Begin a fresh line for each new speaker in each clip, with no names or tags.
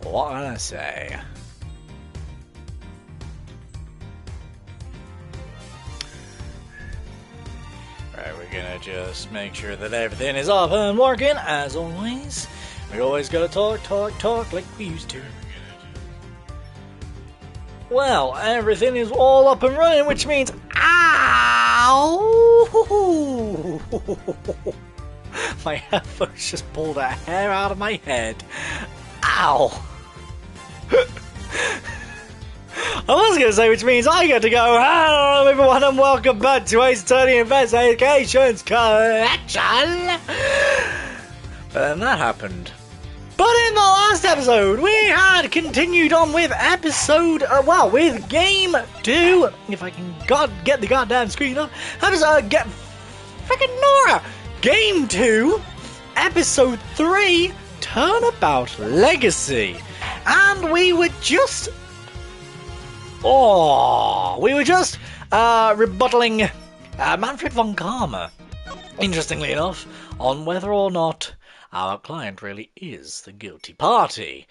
What can I say? Right, we're gonna just make sure that everything is up and working, as always. We always gotta talk like we used to. Well, everything is all up and running, which means... Ow! My headphones just pulled a hair out of my head. Ow! I was going to say, which means I get to go, hello everyone and welcome back to Ace Attorney Investigations Collection! But then that happened. But in the last episode, we had continued on with with Game 2, if I can get the goddamn screen up, get frickin' Nora! Game 2, Episode 3, Turnabout Legacy. And we were just rebuttaling Manfred von Karma, interestingly enough, on whether or not our client really is the guilty party.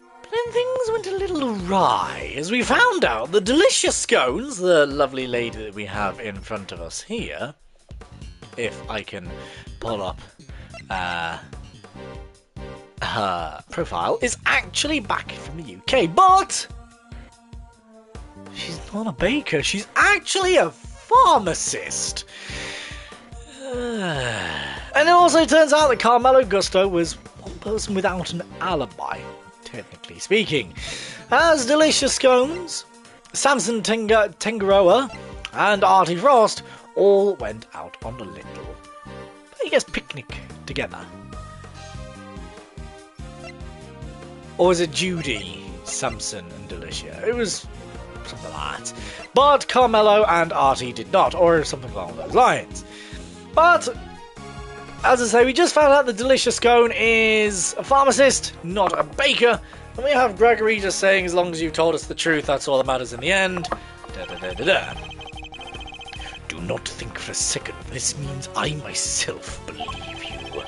But then things went a little awry, as we found out the Delicious Scones, the lovely lady that we have in front of us here, if I can pull up her profile, is actually back from the UK, but she's not a baker, she's actually a pharmacist. And it also turns out that Carmelo Gusto was one person without an alibi, technically speaking. As Delicious Scones, Samson Tangaroa, and Artie Frost all went out on a little, I guess, picnic together. Or was it Judy, Samson, and Delicia? It was something like that. But Carmelo and Artie did not, or something along those lines. But, as I say, we just found out the Delicious Scone is a pharmacist, not a baker. And we have Gregory just saying, as long as you've told us the truth, that's all that matters in the end. Da-da-da-da-da. Do not think for a second this means I myself believe you.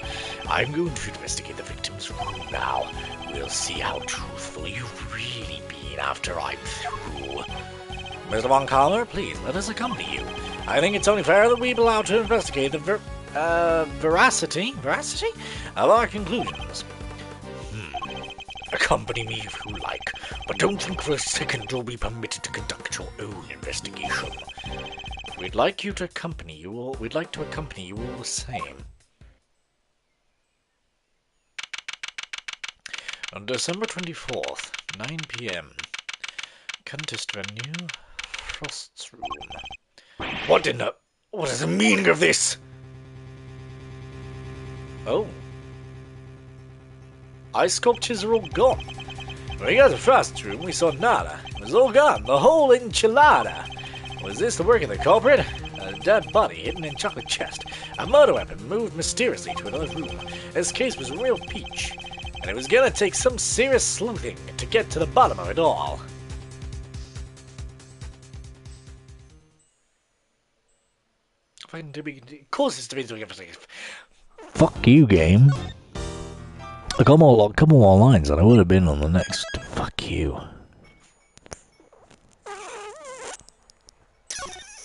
I'm going to investigate the victim's room now. We'll see how truthful you've really been after I'm through. Mr. Von Karma, please let us accompany you. I think it's only fair that we be allowed to investigate the veracity of our conclusions. Accompany me if you like, but don't think for a second you'll be permitted to conduct your own investigation. We'd like to accompany you all the same. On December 24th, 9 p.m. Contest venue, Frost's room. What is the meaning of this? Oh. Ice sculptures are all gone. When we got to Frost's room, we saw nada. It was all gone, the whole enchilada. Was this the work of the culprit? A dead body hidden in chocolate chest. A murder weapon moved mysteriously to another room. This case was a real peach. And it was gonna take some serious sleuthing to get to the bottom of it all. Causes to be doing everything. Fuck you, game. A couple more lines and I would have been on the next. Fuck you.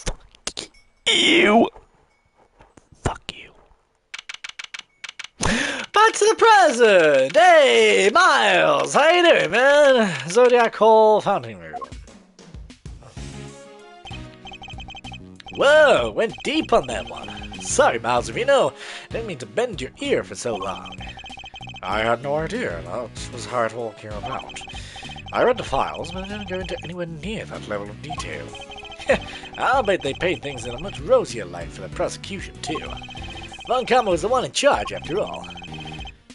Fuck you. Fuck you. Back to the present. Hey, Miles, how you doing, man? Zodiac Hall Fountain Room. Whoa, went deep on that one. Sorry, Miles, if you know, didn't mean to bend your ear for so long. I had no idea. That was hard walking about. I read the files, but I didn't go into anywhere near that level of detail. I'll bet they paid things in a much rosier light for the prosecution, too. Von Karma was the one in charge, after all.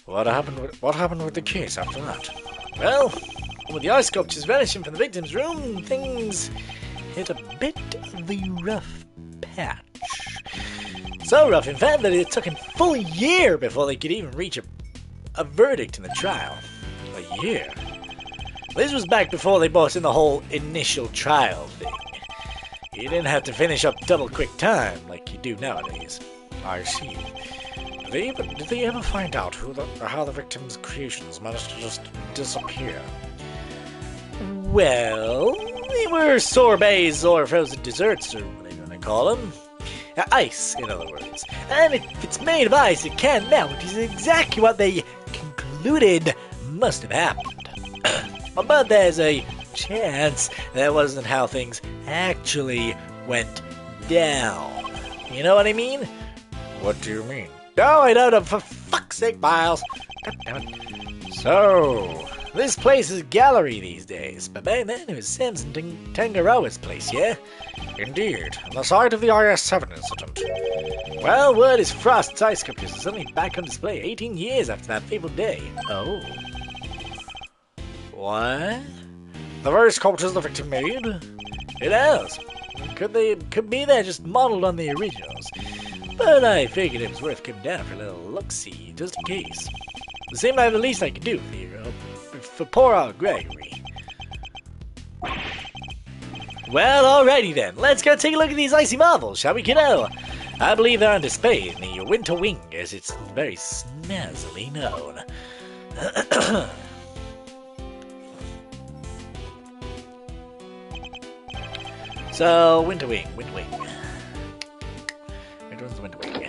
What happened with the case after that? Well, with the ice sculptures vanishing from the victim's room, things hit a bit of a rough patch. So rough, in fact, that it took a full year before they could even reach a verdict in the trial. A year? This was back before they brought in the whole initial trial thing. You didn't have to finish up double quick time like you do nowadays. I see. Did they ever find out how the victim's creations managed to just disappear? Well, they were sorbets or frozen desserts, or whatever you want to call them. Ice, in other words. And if it's made of ice, it can't melt, which is exactly what they concluded must have happened. But there's a chance that wasn't how things actually went down. You know what I mean? What do you mean? No, I don't know, for fuck's sake, Miles. God damn it. So, this place is a gallery these days, but back then it was Samson Tangaroa's place, yeah? Indeed, the site of the IS-7 incident. Well, word is Frost's ice sculptures are suddenly back on display 18 years after that fateful day. Oh. What? The very sculptures the victim made? It has. Could be they're just modeled on the originals. But I figured it was worth coming down for a little look-see, just in case. It seemed like the least I could do for poor old Gregory. Well, alrighty then. Let's go take a look at these icy marvels, shall we, kiddo? I believe they're on display in the Winter Wing, as it's very snazzily known. So, Winter Wing. Which one's the Winter Wing?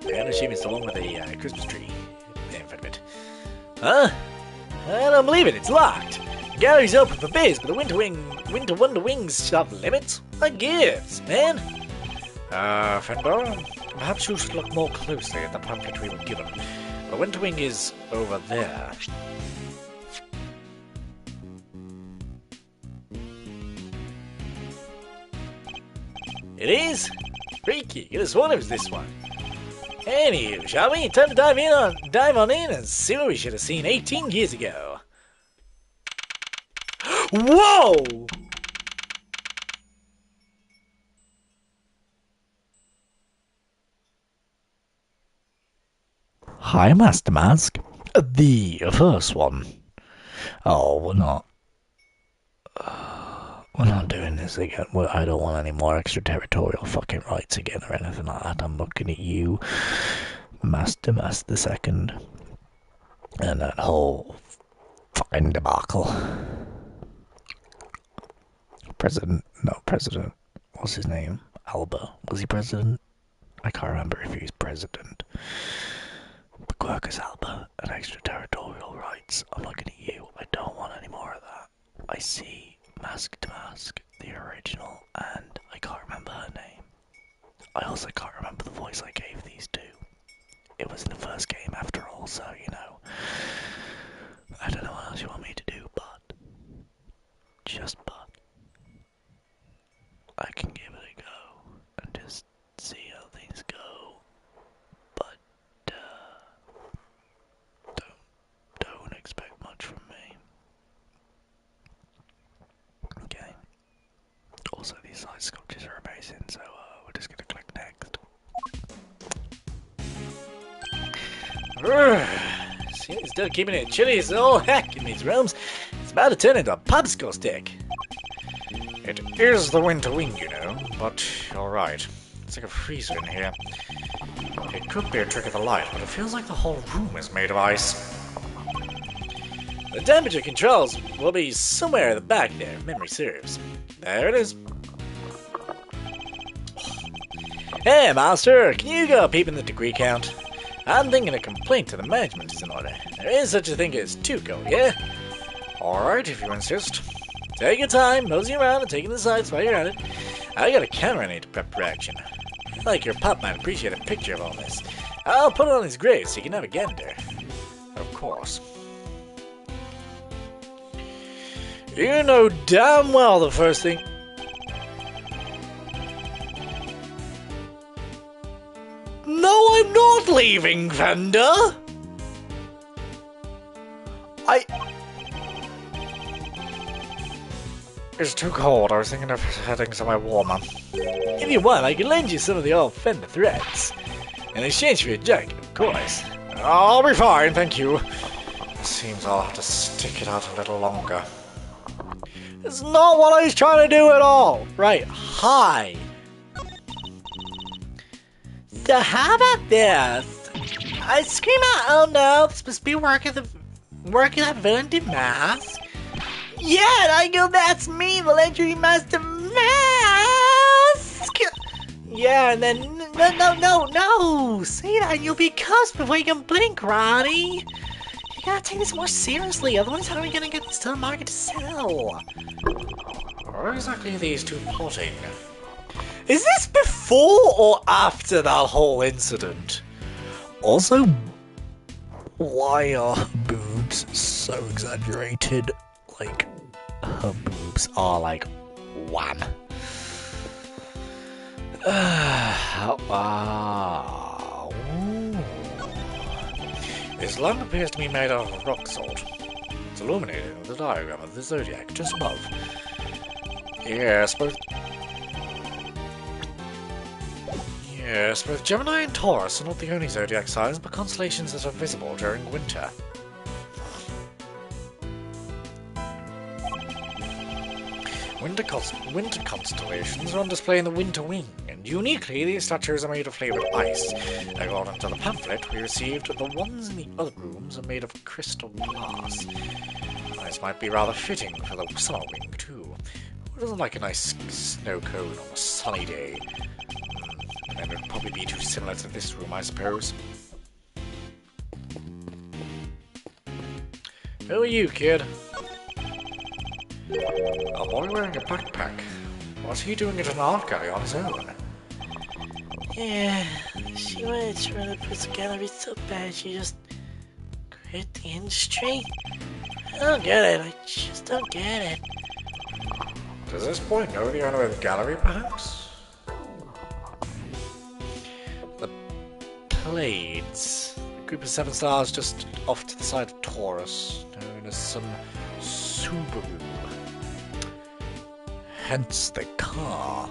I gotta assume it's the one with the Christmas tree in front of it. Huh? I don't believe it, it's locked. The gallery's open for biz, but the Winter Wonder Wings have limits? What gives, man? Fenbar, perhaps you should look more closely at the pamphlet we were given. The Winter Wing is over there. It is? Freaky, could have sworn it was this one. Anywho, shall we? Time to dive on in and see what we should have seen 18 years ago. Whoa! Hi, Master Mask. The first one. Oh, we're not doing this again. I don't want any more extraterritorial fucking rights again or anything like that. I'm looking at you, Master the Second, and that whole fucking debacle. President, what's his name? Alba. Was he president? I can't remember if he was president. But Quercus Alba and extraterritorial rights. I'm looking at you. I don't want any more of that. I see Mask to Mask, the original, and I can't remember her name. I also can't remember the voice I gave these two. It was in the first game after all, so, you know. I don't know what else you want me to do, but I can give it a go and just see how things go. But don't expect much from me. Okay. Also, these side sculptures are amazing, so we're just gonna click next. See, he's still keeping it chilly as all heck in these rooms. It's about to turn into a popsicle stick. It is the Winter Wing, you know, but you're right. It's like a freezer in here. It could be a trick of the light, but it feels like the whole room is made of ice. The temperature controls will be somewhere at the back there, if memory serves. There it is. Hey, Master, can you go peep in the degree count? I'm thinking a complaint to the management is in order. There is such a thing as Tuco, yeah? Alright, if you insist. Take your time, mosey around and taking the sights while you're at it. I got a camera I need to prep for action. I feel like your pop might appreciate a picture of all this. I'll put it on his grave so you can have a gander. Of course. You know damn well the first thing... No, I'm not leaving, Fender! It's too cold. I was thinking of heading somewhere warmer. If you want, I can lend you some of the old Fender threads. In exchange for your jacket, of course. I'll be fine, thank you. Seems I'll have to stick it out a little longer. It's not what I was trying to do at all. Right, hi. So how about this? I scream out, oh no, this must be work of that villain Damask. Yeah, I go, that's me, the legendary Master Mask! Yeah, and then, no! Say that and you'll be cursed before you can blink, Ronnie! You gotta take this more seriously, otherwise how are we gonna get this to the market to sell? What exactly are these two plotting? Is this before or after that whole incident? Also, why are her boobs so exaggerated? Like, her boobs are like wham. This lamp appears to be made out of rock salt. It's illuminated with the diagram of the zodiac just above. Yes, both Gemini and Taurus are not the only zodiac signs, but constellations that are visible during winter. Winter constellations are on display in the Winter Wing, and uniquely, these statues are made of flavored ice. According to the pamphlet we received, the ones in the other rooms are made of crystal glass. This might be rather fitting for the Summer Wing, too. Who doesn't like a nice snow cone on a sunny day? And it would probably be too similar to this room, I suppose. Who are you, kid? A boy wearing a backpack. What's he doing at an art gallery on his own? Yeah, she wanted to run a prison gallery so bad she just quit the industry. I don't get it, I just don't get it. Does this boy know the owner of the gallery, perhaps? The Pleiades. A group of 7 stars just off to the side of Taurus, known as some Subaru. Hence the car.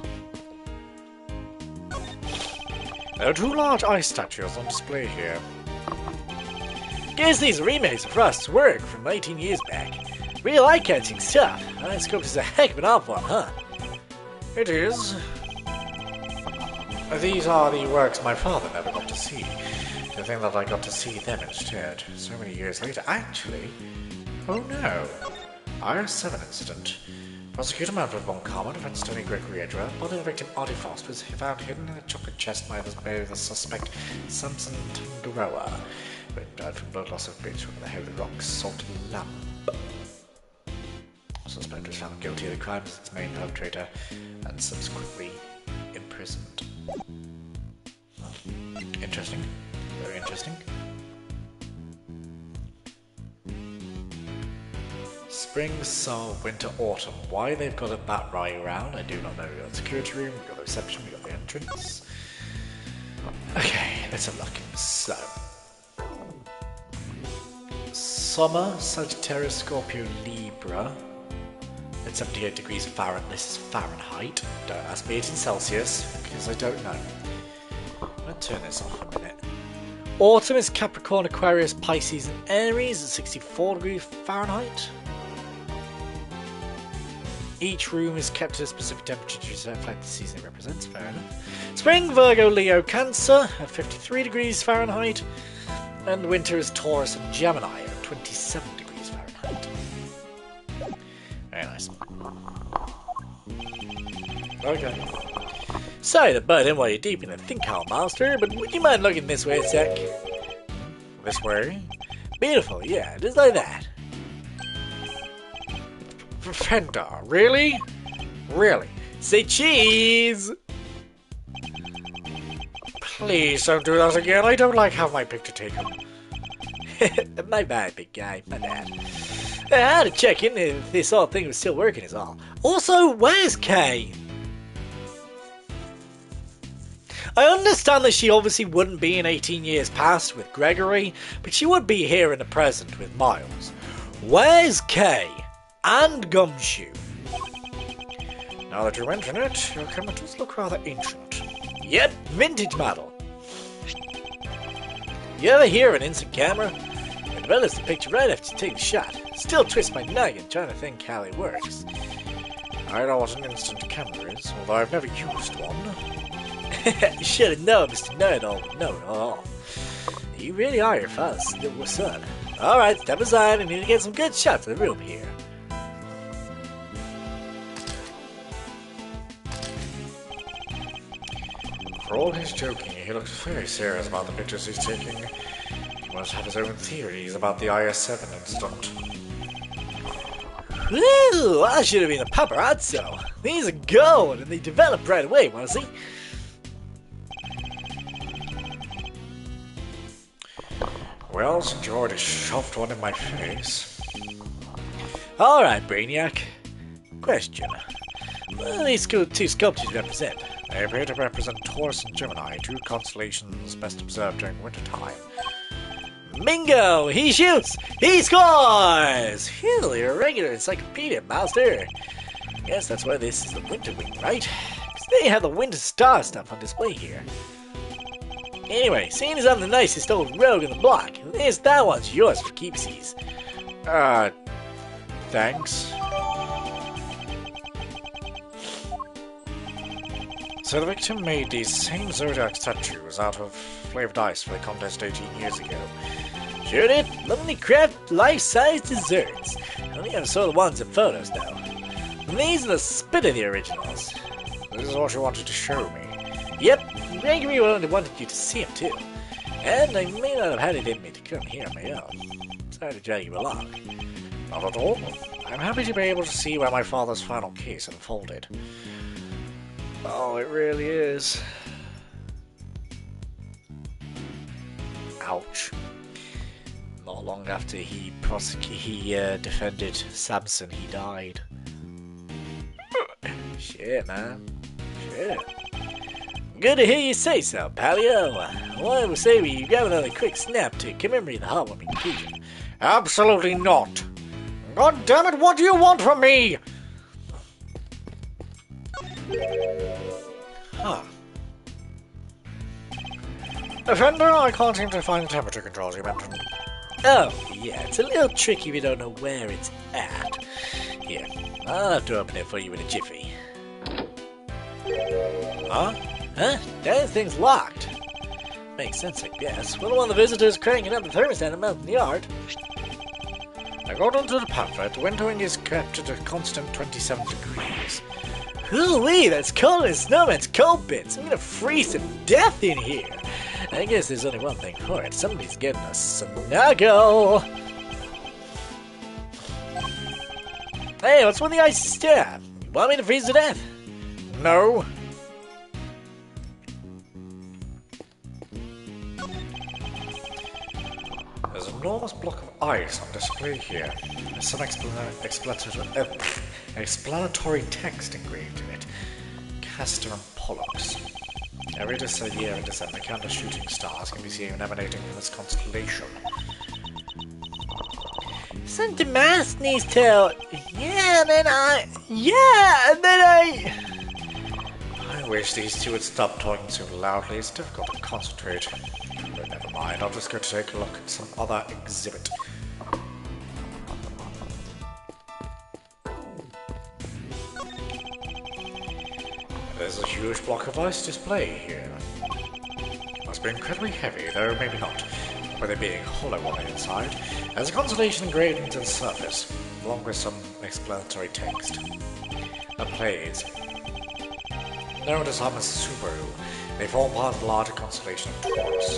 There are 2 large ice statues on display here. Guess these are remakes of Rust's work from 18 years back. Real eye-catching stuff. That sculpt is a heck of an art form, huh? It is. These are the works my father never got to see. To think that I got to see them instead, so many years later. Actually, oh no. IR-7 incident. Prosecutor Manfred von Karma defends Tony Gregory Edgeworth. Body of the victim Artie Frost was found hidden in a chocolate chest by the suspect Samson Tangaroa, who died from blood loss of breach from the heavy rock salt lamp. The suspect was found guilty of the crimes as its main perpetrator and subsequently imprisoned. Interesting. Very interesting. Spring, summer, winter, autumn. Why they've got it that right around, I do not know. We got the security room, we got the reception, we got the entrance. Okay, let's have a look. So, summer, Sagittarius, Scorpio, Libra. At 78 degrees Fahrenheit. This is Fahrenheit. Don't ask me, it's in Celsius, because I don't know. I'm going to turn this off a minute. Autumn is Capricorn, Aquarius, Pisces, and Aries at 64 degrees Fahrenheit. Each room is kept at a specific temperature to reflect the season it represents. Fair enough. Spring, Virgo, Leo, Cancer at 53 degrees Fahrenheit. And winter is Taurus and Gemini at 27 degrees Fahrenheit. Very nice. Okay. Sorry to butt in while you're deep in the think hole, Master, but would you mind looking this way a sec? This way? Beautiful, yeah, just like that. Fender, really? Really? Say cheese! Please don't do that again, I don't like having my picture taken. My bad, big guy, my bad. I had to check in if this whole thing was still working is all. Also, where's Kay? I understand that she obviously wouldn't be in 18 years past with Gregory, but she would be here in the present with Miles. Where's Kay? And Gumshoe? Now that you mention it, your camera does look rather ancient. Yep, vintage model. You ever hear of an instant camera? It develops the picture right after you take the shot. Still twist my noggin trying to think how it works. I know what an instant camera is, although I've never used one. You should have known, Mr. Know-It-All would know it all. You really are your father's son. Alright, step aside. I need to get some good shots of the room here. For all his joking, he looks very serious about the pictures he's taking. He must have his own theories about the IS-7 incident. Woo! I should have been a paparazzo. These are gold, and they develop right away, wanna see? Well, since you already shoved one in my face. Alright, Brainiac. Question. What do these two sculptures represent? They appear to represent Taurus and Gemini, two constellations best observed during wintertime. Bingo! He shoots! He scores! Phew, you're a regular encyclopedia, master. Yes, that's why this is the Winter Wing, right? 'Cause they have the Winter Star stuff on display here. Anyway, seeing as I'm the nicest old rogue in the block, this that one's yours for keepsies. Thanks. So the victim made these same Zodiac statues out of flavored ice for the contest 18 years ago. Sure did. Lovely craft, life-size desserts. I only ever saw the ones in photos, though. And these are the spit of the originals. This is what you wanted to show me. Yep, Gregory wanted you to see him, too. And I may not have had it in me to come here on my own. Sorry to drag you along. Not at all. I'm happy to be able to see where my father's final case unfolded. Oh, it really is. Ouch. Not long after he defended Samson, he died. Shit, man. Shit. Good to hear you say so, Palio. Why would say you grab another quick snap to commemorate the heartwarming occasion? Absolutely not. God damn it, what do you want from me? Huh. Offender, I can't seem to find the temperature controls you mentioned. Oh, yeah, it's a little tricky if you don't know where it's at. Here, I'll have to open it for you in a jiffy. Huh? Huh? That thing's locked. Makes sense, I guess. Well, one of the visitors cranking up the thermostat in the yard. According to the pamphlet, the winter wing is kept at a constant 27 degrees. Hoo-wee, that's cold as snowman's cold bits. I'm gonna freeze to death in here. I guess there's only one thing for it. Somebody's getting a snuggle. Hey, what's with the icy stare? You want me to freeze to death? No. There's an enormous block of ice on display here. There's some explanatory text engraved in it. Castor and Pollux. Every year in December, countless shooting stars can be seen emanating from this constellation. Saint Damas needs to... and then I... I wish these two would stop talking so loudly. It's difficult to concentrate. But never mind, I'll just go take a look at some other exhibit. There's a huge block of ice display here. It must be incredibly heavy, though maybe not, with it being hollow on the inside. There's a constellation engraved into the surface, along with some explanatory text. A Pleiades. Known as Hermes Subaru, they form part of the larger constellation of Taurus.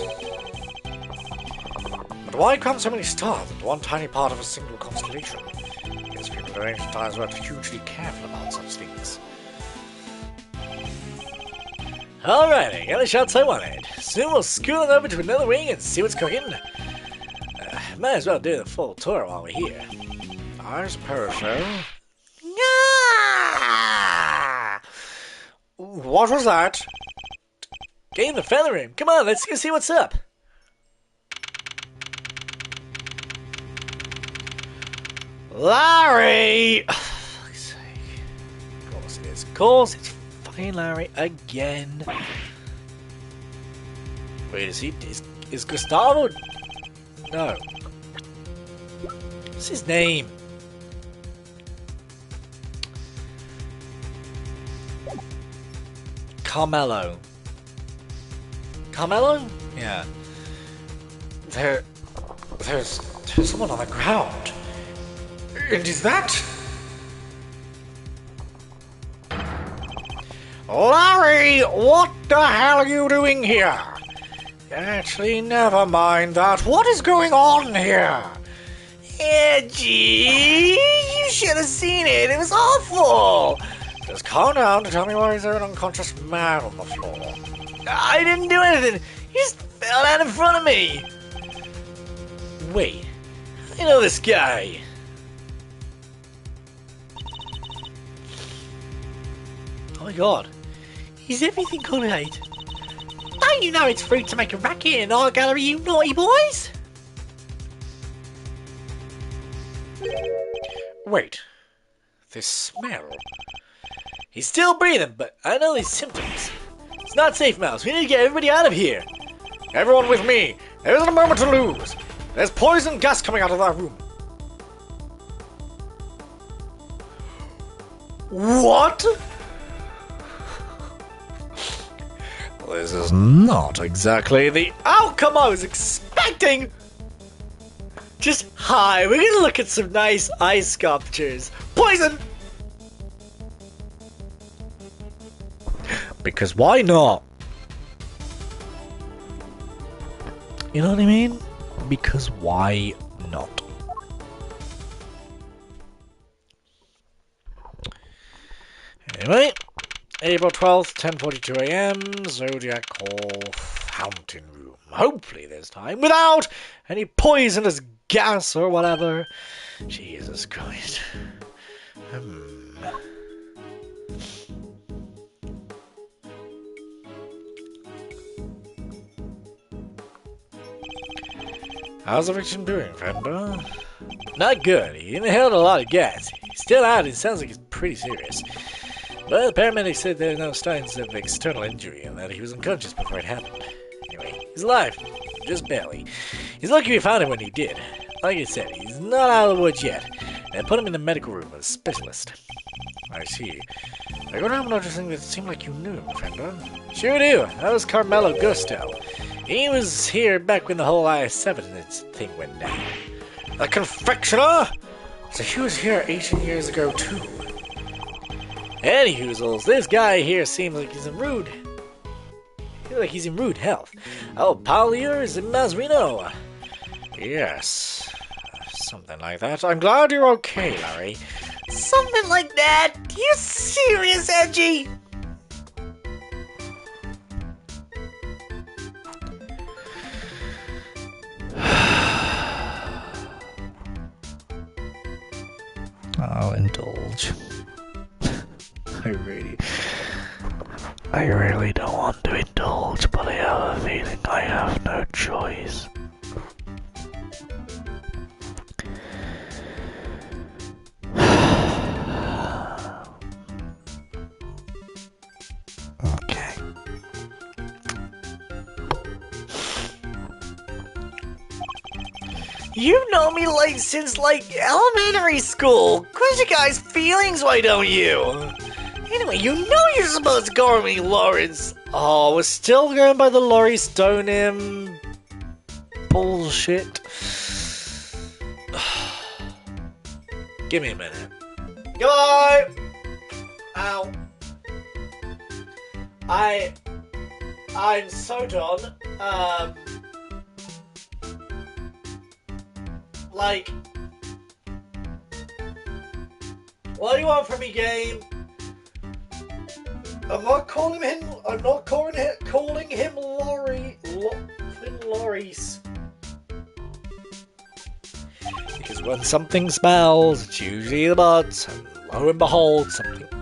But why come so many stars into one tiny part of a single constellation? Because people in ancient times were hugely careful about such things. Alrighty, got the shots I wanted. Soon we'll scoot on over to another wing and see what's cooking. Might as well do the full tour while we're here. I suppose so. Ah! What was that? Get in the feather room. Come on, let's go see what's up. Larry! Oh, fuck's sake. Of course it is. Of course it's fucking Larry again. Wait, is Gustavo? No. What's his name? Carmelo. Carmelo? Yeah. There, there's someone on the ground. And is that... Larry, what the hell are you doing here? Actually, never mind that. What is going on here?
Edgy, you should have seen it. It was awful.
Just calm down and tell me why is there an unconscious man on the floor?
I didn't do anything. He just fell out in front of me.
Wait,
I know this guy.
oh my god.
Is everything alright? Don't you know it's rude to make a racket in our gallery, you naughty boys?
Wait, this smell. He's still breathing, but I know his symptoms.
It's not safe, Mouse. We need to get everybody out of here.
Everyone with me. There isn't a moment to lose. There's poison gas coming out of that room. What? This is not exactly the outcome I was expecting.
Just hi, we're gonna look at some nice ice sculptures. Poison!
Because why not? You know what I mean? Because why not? Anyway, April 12th, 10:42 a.m. Zodiac Hall Fountain Room. Hopefully this time without any poisonous gas or whatever. Jesus Christ. How's the victim doing, Fender?
Not good. He inhaled a lot of gas. He's still out. It sounds like he's pretty serious. But the paramedics said there are no signs of external injury and that he was unconscious before it happened. Anyway, he's alive. Just barely. He's lucky we found him when he did. Like I said, he's not out of the woods yet. And put him in the medical room with a specialist.
I see. I got around noticing that it seemed like you knew him, Fender.
Sure do. That was Carmelo Gusto. He was here back when the whole IS-7 thing went down.
The confectioner? So he was here 18 years ago, too.
Anywhoozles, this guy here seems like he's in rude health. Oh, Paulier is in Mazrino.
Yes, something like that. I'm glad you're okay, Larry.
Something like that? You serious, Edgy?
I'll indulge. I really don't want to indulge, but I have a feeling I have no choice. Okay.
You know me since elementary school. Where's your guys' feelings, why don't you? Anyway, you know you're supposed to call me Lawrence.
Oh, we're still going by the Laurie Stoneham bullshit.
Give me a minute.
Goodbye!
Ow. I'm so done. What do you want from me, game? I'm not calling him Lawrence.
Because when something smells, it's usually the butts, and lo and behold,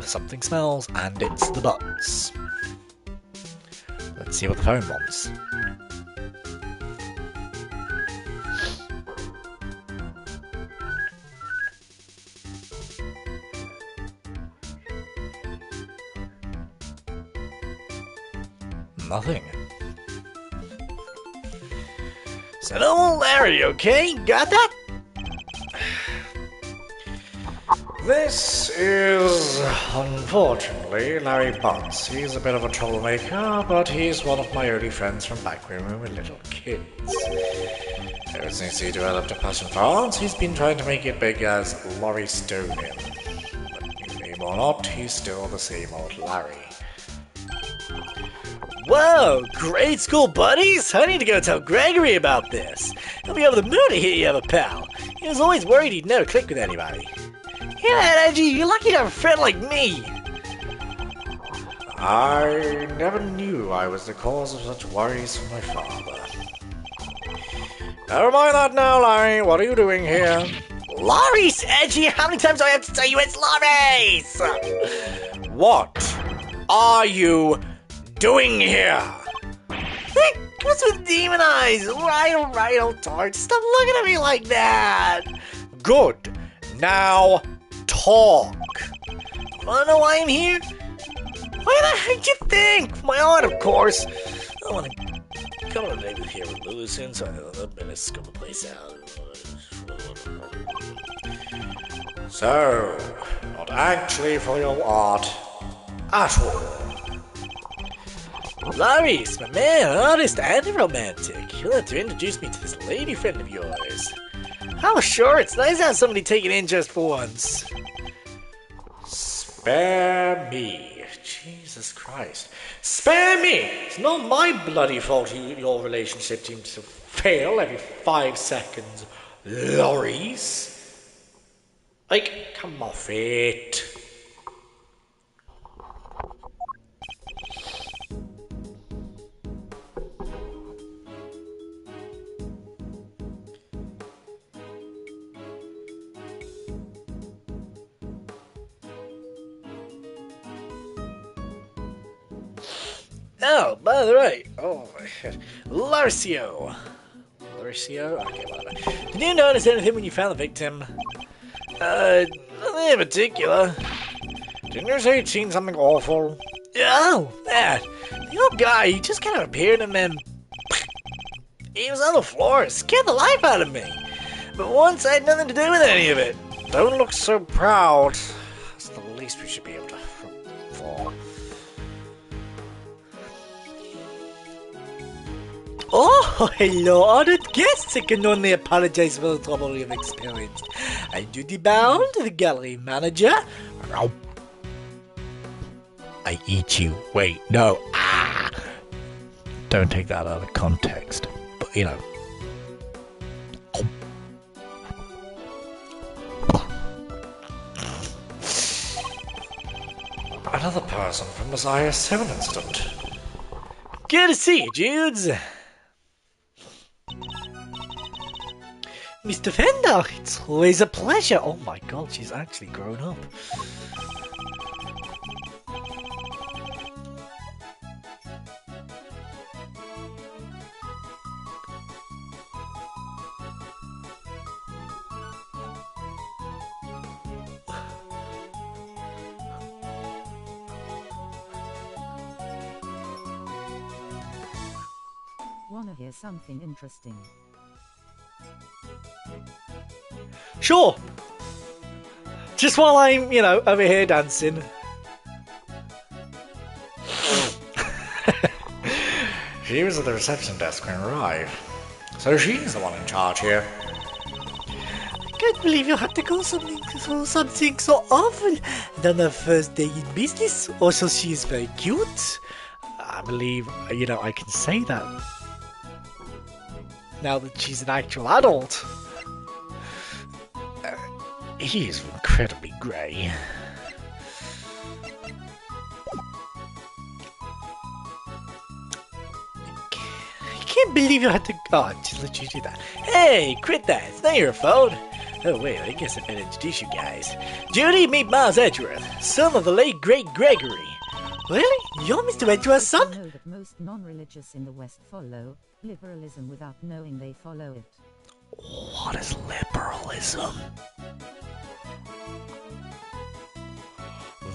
something smells, and it's the butts. Let's see what the phone wants. Nothing.
So no Larry, okay? Got that?
This is, unfortunately, Larry Butts. He's a bit of a troublemaker, but he's one of my only friends from back when we were little kids.
Ever since he developed a passion for art, he's been trying to make it big as Laurie Stoneman. But new name or not, he's still the same old Larry.
Whoa, grade school buddies? I need to go tell Gregory about this. He'll be over the moon to hear you have a pal. He was always worried he'd never click with anybody. Yeah, Edgy, you're lucky to have a friend like me.
I never knew I was the cause of such worries for my father. Never mind that now, Larry. What are you doing here?
Lorry's, Edgy! How many times do I have to tell you it's Lorry's?
What are you doing here?
What's with demon eyes? Right, old tart. Stop looking at me like that.
Good. Now, talk.
Wanna know why I'm here? Why the heck do you think? My art, of course. I wanna come on a date with here with Lulu soon, so I'm gonna scope the place out.
So, not actually for your art at all.
Larry's my man, an artist and a romantic. You'll have to introduce me to this lady friend of yours. Oh, sure, it's nice to have somebody take an interest for once.
Spare me. Jesus Christ. Spare me! It's not my bloody fault your relationship seems to fail every 5 seconds, Lorries. Like, come off it.
Oh, by the way, Larcio. Larcio? Okay, whatever. Did you notice anything when you found the victim? Nothing in particular.
Didn't you say you'd seen something awful?
Oh, that. The old guy, he just kind of appeared and then... He was on the floor, it scared the life out of me. But once I had nothing to do with any of it.
Don't look so proud. That's the least we should be able to hope for.
Oh, hello, honored guests. I can only apologize for the trouble you've experienced. I duty bound to the gallery manager.
I eat you. Wait, no. Ah! Don't take that out of context. But, you know. Another person from Messiah 7 incident.
Good to see you, Judes. Mr. Fender, it's always a pleasure. Oh my god, she's actually grown up.
Wanna hear something interesting?
Sure. Just while I'm, over here dancing.
She was at the reception desk when we arrived. So she's the one in charge here.
I can't believe you had to go something so often. And on her first day in business. Also, she is very cute. I believe, I can say that. Now that she's an actual adult.
He is incredibly grey.
I can't believe you had to... Oh, just let you do that. Hey, quit that. It's not your fault. Oh, wait, I guess I better introduce you guys. Judy, meet Miles Edgeworth, son of the late, great Gregory. Really? You're Mr. Edgeworth's son?
You know that most non-religious in the West follow liberalism without knowing they follow it.
What is liberalism?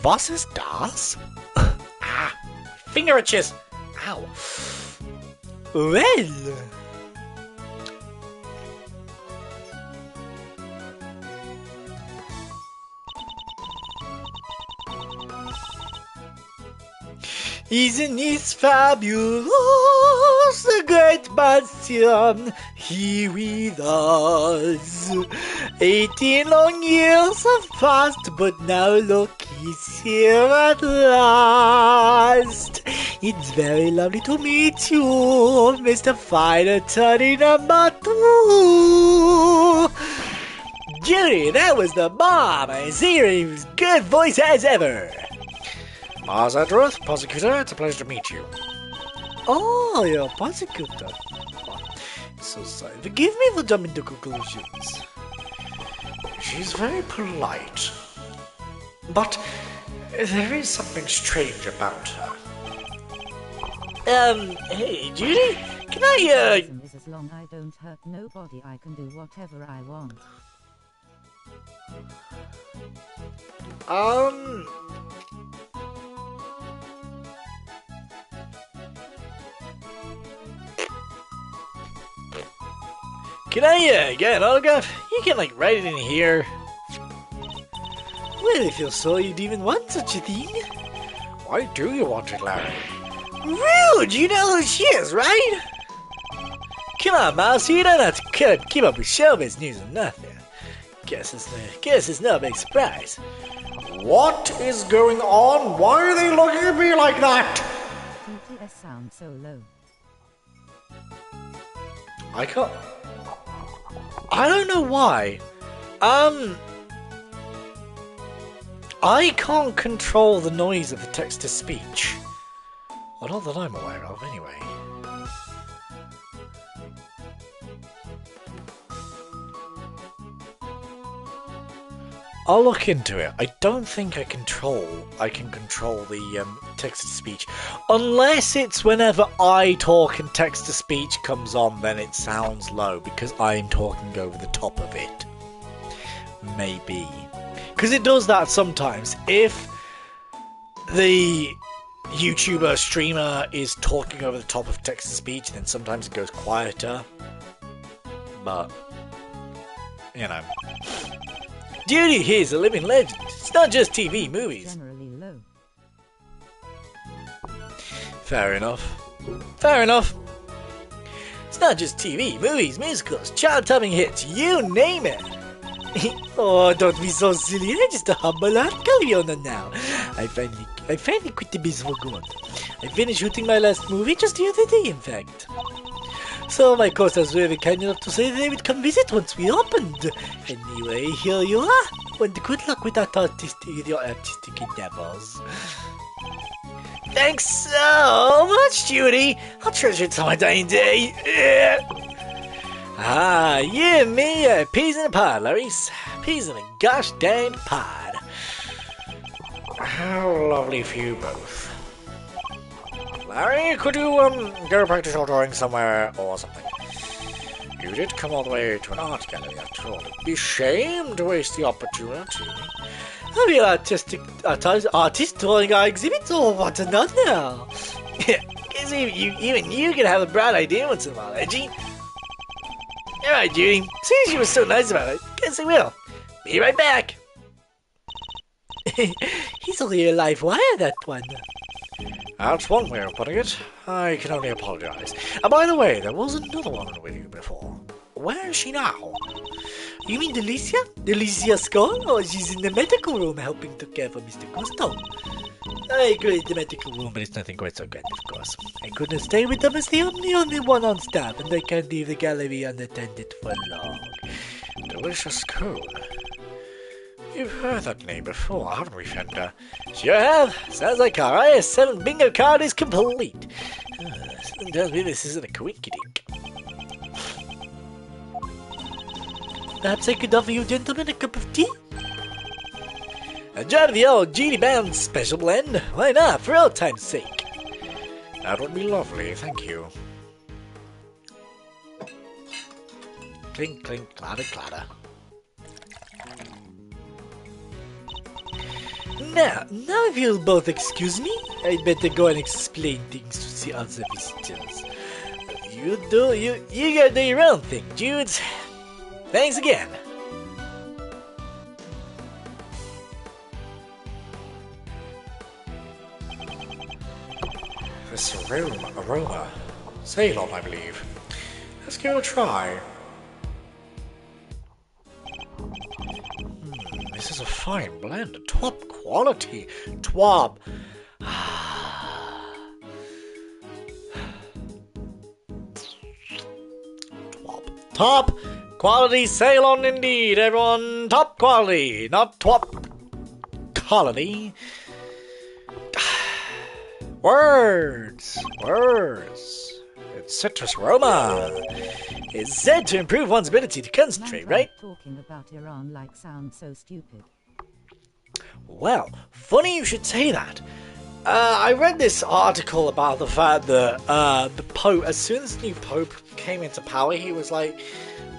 Was ist das? Ah, finger itches. Ow. Well. Isn't it fabulous? The the great mansion here with us. 18 long years have passed, but now look, he's here at last. It's very lovely to meet you, Mr. Fine Attorney number 2. Judy, that was the bomb. I see your good voice as ever.
Mars Edgeworth, prosecutor, it's a pleasure to meet you.
Oh, you're a prosecutor. Oh, so sorry. Forgive me for jumping to conclusions.
She's very polite. But there is something strange about her.
Hey, Judy, can I,
Is as long I don't hurt nobody, I can do whatever I want.
Can I, get an autograph? You can, like, write it in here. Well, if you're so you'd even want such a thing.
Why do you want it, Larry?
Rude! You know who she is, right? Come on, Miles, you don't have to keep up with showbiz news or nothing. Guess it's no big surprise.
What is going on? Why are they looking at me like that?
TTS sounds so low.
I can't... I don't know why. I can't control the noise of the text-to-speech. Well, not that I'm aware of, anyway. I'll look into it. I don't think I can control the text-to-speech. Unless it's whenever I talk and text-to-speech comes on, then it sounds low because I'm talking over the top of it. Maybe. Because it does that sometimes. If the YouTuber streamer is talking over the top of text-to-speech, then sometimes it goes quieter. But, you know. Judy here's a living legend. It's not just TV, movies.
Generally low.
Fair enough. Fair enough. It's not just TV, movies, musicals, chart-topping hits, you name it. Oh, don't be so silly. I'm just a humble art galleon now. I finally quit the biz for good. I finished shooting my last movie just the other day, in fact. So my co-stars were very kind enough to say they would come visit once we opened. Anyway, here you are. And good luck with your artistic endeavors. Thanks so much, Judy. I'll treasure it till my dying day. Ah, you and me are peas in a pod, Larry's. Peas in a gosh dang pod.
How lovely for you both. Larry, could you, go practice your drawing somewhere or something? You did come all the way to an art gallery after all. It'd be shame to waste the opportunity.
Are you artist drawing our exhibits or what another? Guess even you can have a bright idea once in a while, Edgy. Alright, Judy. Since you were so nice about it, guess I will. Be right back. He's only a live wire, that one.
That's one way of putting it. I can only apologize. By the way, there was another woman with you before. Where is she now?
You mean Delicia? Delicia Skull? Or she's in the medical room helping to care for Mr. Gusto? I agree with the medical room, but it's nothing quite so grand, of course. I couldn't stay with them as the only one on staff, and I can't leave the gallery unattended for long.
Delicious Cone. You've heard that name before, haven't we, Fender?
Sure have. Sounds like our IS-7 bingo card is complete. Something tells me this isn't a coinkydink. Perhaps I could offer you gentlemen a cup of tea? Enjoy the old Genie Band special blend. Why not, for old time's sake?
That would be lovely, thank you.
Clink, clink, clatter, clatter. Now if you'll both excuse me, I'd better go and explain things to the other visitors. You gotta do your own thing, Judes. Thanks again.
This aroma.
Ceylon, I believe. Let's give it a try. This is a fine blend, top quality. Twab. Top quality Ceylon indeed, everyone. Top quality, not twop quality. Words. It's citrus aroma. It's said to improve one's ability to concentrate, right?
Talking about Iran like sounds so stupid.
Well, funny you should say that. I read this article about the fact that the Pope, as soon as the new Pope came into power, he was like,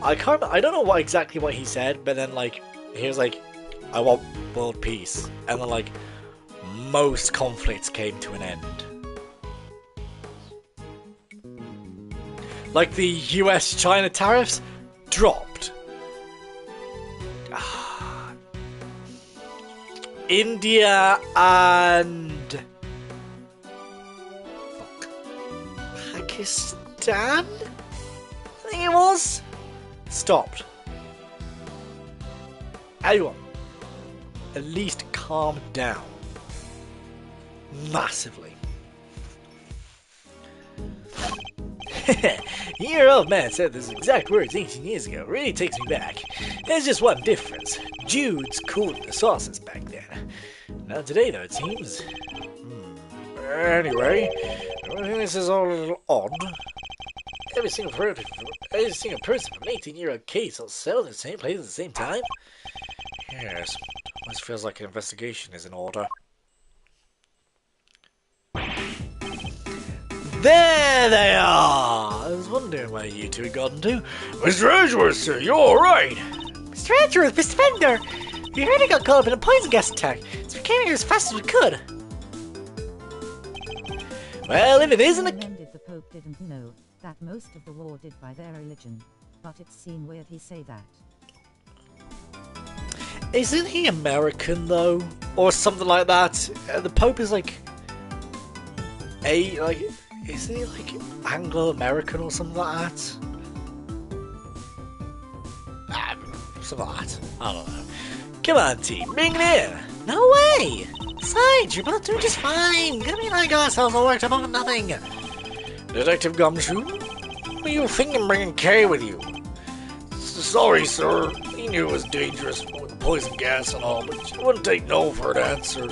I don't know exactly what he said, but then like he was like, I want world peace, and then like most conflicts came to an end. Like the US-China tariffs dropped. India and Pakistan, I think it was, stopped. Everyone, at least calm down. Massively. Your old man said those exact words 18 years ago. Really takes me back. There's just one difference. Jude's cooled the sauces back then. Not today, though, it seems. Anyway, I think this is all a little odd. Every single person from 18-year-old case will sell in the same place at the same time? Yes, this feels like an investigation is in order. There they are! I was wondering where you two had gotten to. Mr. Edgeworth, sir, you're alright! Mr. Edgeworth, Mr. Fender! We heard he got caught up in a poison gas attack, so we came here as fast as we could. Well, if it isn't a...
The Pope didn't know that most of the war did by their religion, but it seemed weird he say that.
Isn't he American, though? Or something like that? The Pope is like... Isn't he like Anglo-American or something like that? Something like that. I don't know. Come on, team, bring it in. No way! Besides, you're both doing just fine. Gonna be like ourselves all worked up over nothing. Detective Gumshoe? What are you thinking bringing Kay with you? Sorry, sir. He knew it was dangerous with the poison gas and all, but she wouldn't take no for an answer.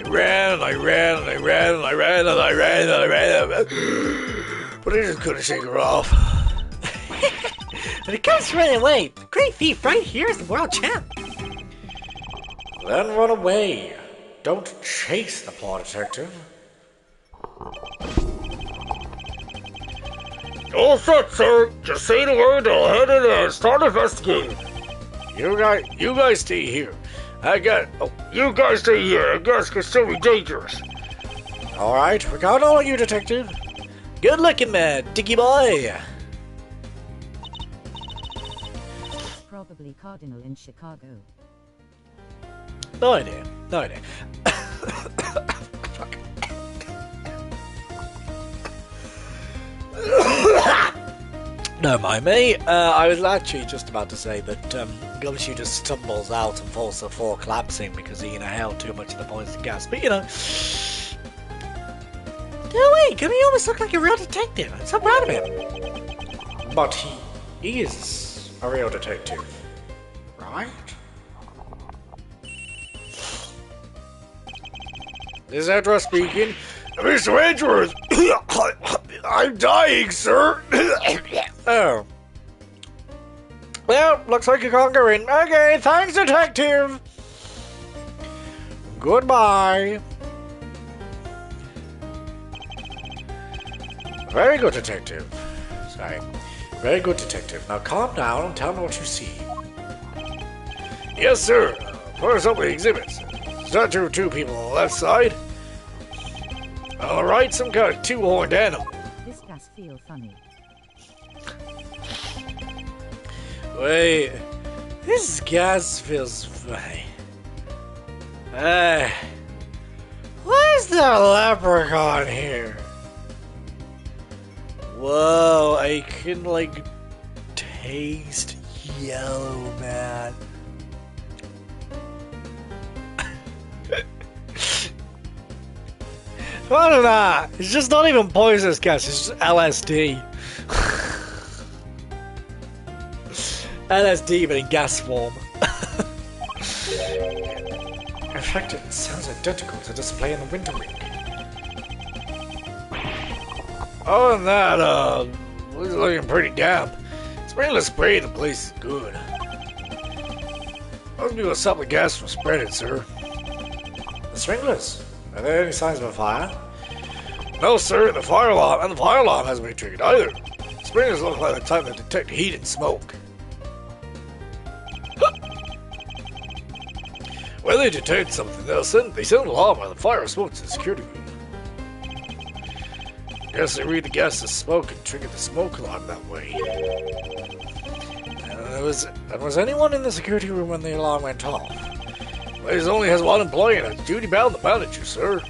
I ran, but I just couldn't shake her off. When it comes to running away, the great thief right here is the world champ. Then run away. Don't chase the poor detective. All set, sir. Just say the word, I'll head in there and start investigating. You guys stay here. You guys stay here. I guess it could still be dangerous. All right, we got all of you, detective. Good looking, man, Dicky boy.
Probably Cardinal in Chicago.
No idea. Fuck. No mind me. I was actually just about to say that Gumshoe just stumbles out and falls to the floor collapsing because he inhaled too much of the poison gas. But no way, Gummy almost looked like a real detective. I'm so proud of him. But he is a real detective, right? This is Edgeworth speaking. Mr. Edgeworth! I'm dying, sir! Oh. Well, looks like you can't go in. Okay, thanks, detective! Goodbye. Very good, detective. Sorry. Very good, detective. Now calm down and tell me what you see. Yes, sir. First up the exhibits. Statue of two people on the left side. Alright, some kind of two-horned animal.
This gas feel funny.
Wait, this gas feels funny. Where's the leprechaun here? Whoa, I can like taste yellow, man. I don't know. It's just not even poisonous gas, it's just LSD. LSD, but in gas form. In fact, it sounds identical to the display in the winter ring. Other than that, it's looking pretty damp. Sprinkless spray in the place is good. Must be what stopped the gas from spreading, sir. The sprinklers? Are there any signs of a fire? No, sir, the fire alarm hasn't been triggered either. Sprinklers look like the type that detect heat and smoke. When they detect something, they send an alarm while the fire smokes in the security room. Guess they read the gas as smoke and trigger the smoke alarm that way. And was anyone in the security room when the alarm went off? Place only has one employee and it's duty bound the manager, sir.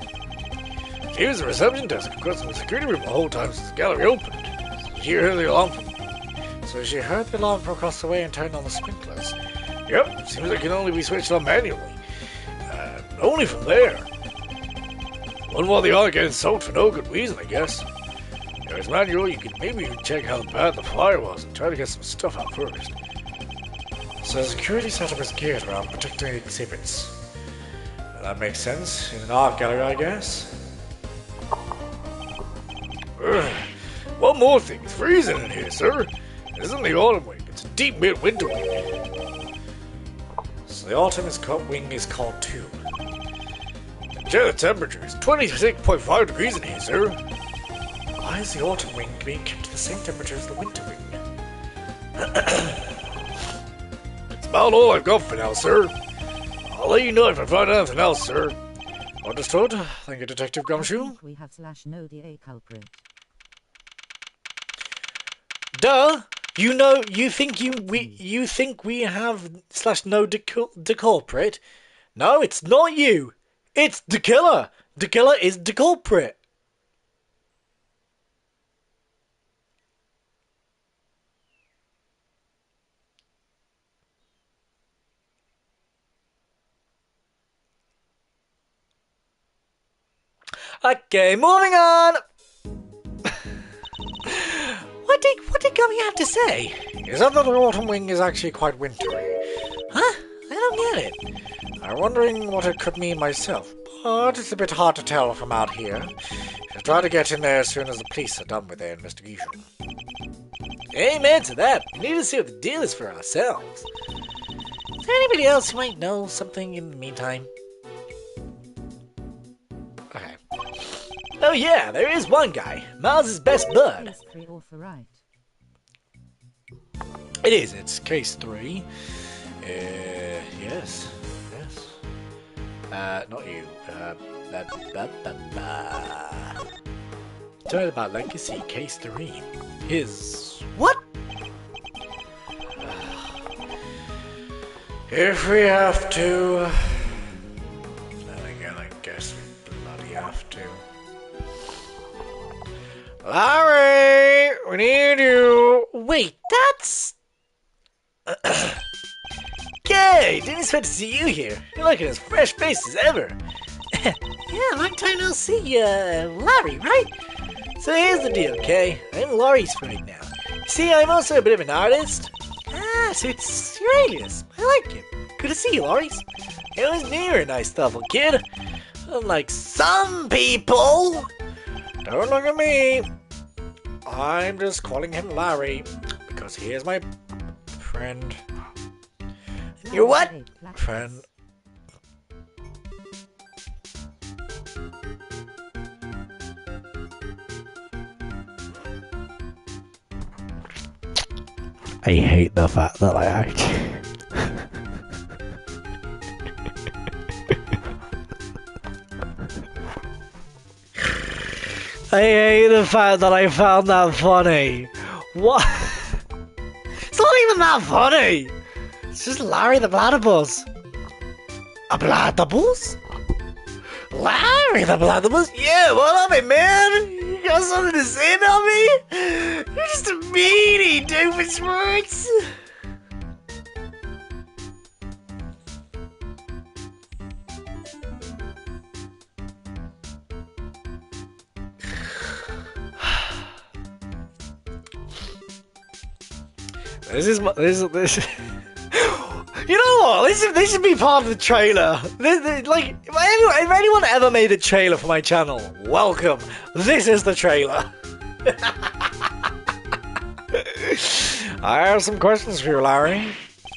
She was the reception desk across from the security room the whole time since the gallery opened. She heard the alarm from across the way and turned on the sprinklers. Yep, seems like it can only be switched on manually. Only from there. Wouldn't want the other getting soaked for no good reason, I guess. If it's manual, you could maybe even check how bad the fire was and try to get some stuff out first. So the security setup is geared around protecting exhibits. Well, that makes sense. In an art gallery, I guess. One more thing. It's freezing in here, sir. It isn't the autumn wing. It's a deep mid-winter wing. So the autumn wing is called too. The temperature is 26.5 degrees in here, sir. Why is the autumn wing being kept to the same temperature as the winter wing? It's about all I've got for now, sir. I'll let you know if I find anything else, sir. Understood. Thank you, Detective Gumshoe.
We have /no the culprit.
Duh! You think we have /no the culprit? No, it's not you. It's the killer. The killer is the culprit. Okay, moving on. What did Gummy have to say? Is that the autumn wing is actually quite wintry? Huh? I don't get it. I'm wondering what it could mean myself, but it's a bit hard to tell from out here. I'll try to get in there as soon as the police are done with their investigation. Amen to that. We need to see what the deal is for ourselves. Is there anybody else who might know something in the meantime? Okay. Oh yeah, there is one guy. Miles' best bud.
Case 3 right.
It is. It's case 3. Yes. Not you. Tell about Legacy, case 3. His... What? If we have to... Then again, I guess we bloody have to. Larry! We need you! Wait, that's... Yay! Didn't expect to see you here. You're looking as fresh faced as ever. Yeah, long time no see, Larry, right? So here's the deal, okay? I'm Laurie's friend now. See, I'm also a bit of an artist. Ah, so it's your alias. I like it. Good to see you, Laurie's. It was near a nice thoughtful kid. Unlike some people. Don't look at me. I'm just calling him Larry because he is my friend. You're what? Friend. I hate the fact that I actually... I hate the fact that I found that funny. What? It's not even that funny. It's just Larry the Platypus. A platypus? Larry the Platypus? Yeah, what of it, man? got something to say about me? You're just a meanie, Doofenshmirtz. This. You know what? This should be part of the trailer. Like, if anyone ever made a trailer for my channel, welcome. This is the trailer. I have some questions for you, Larry.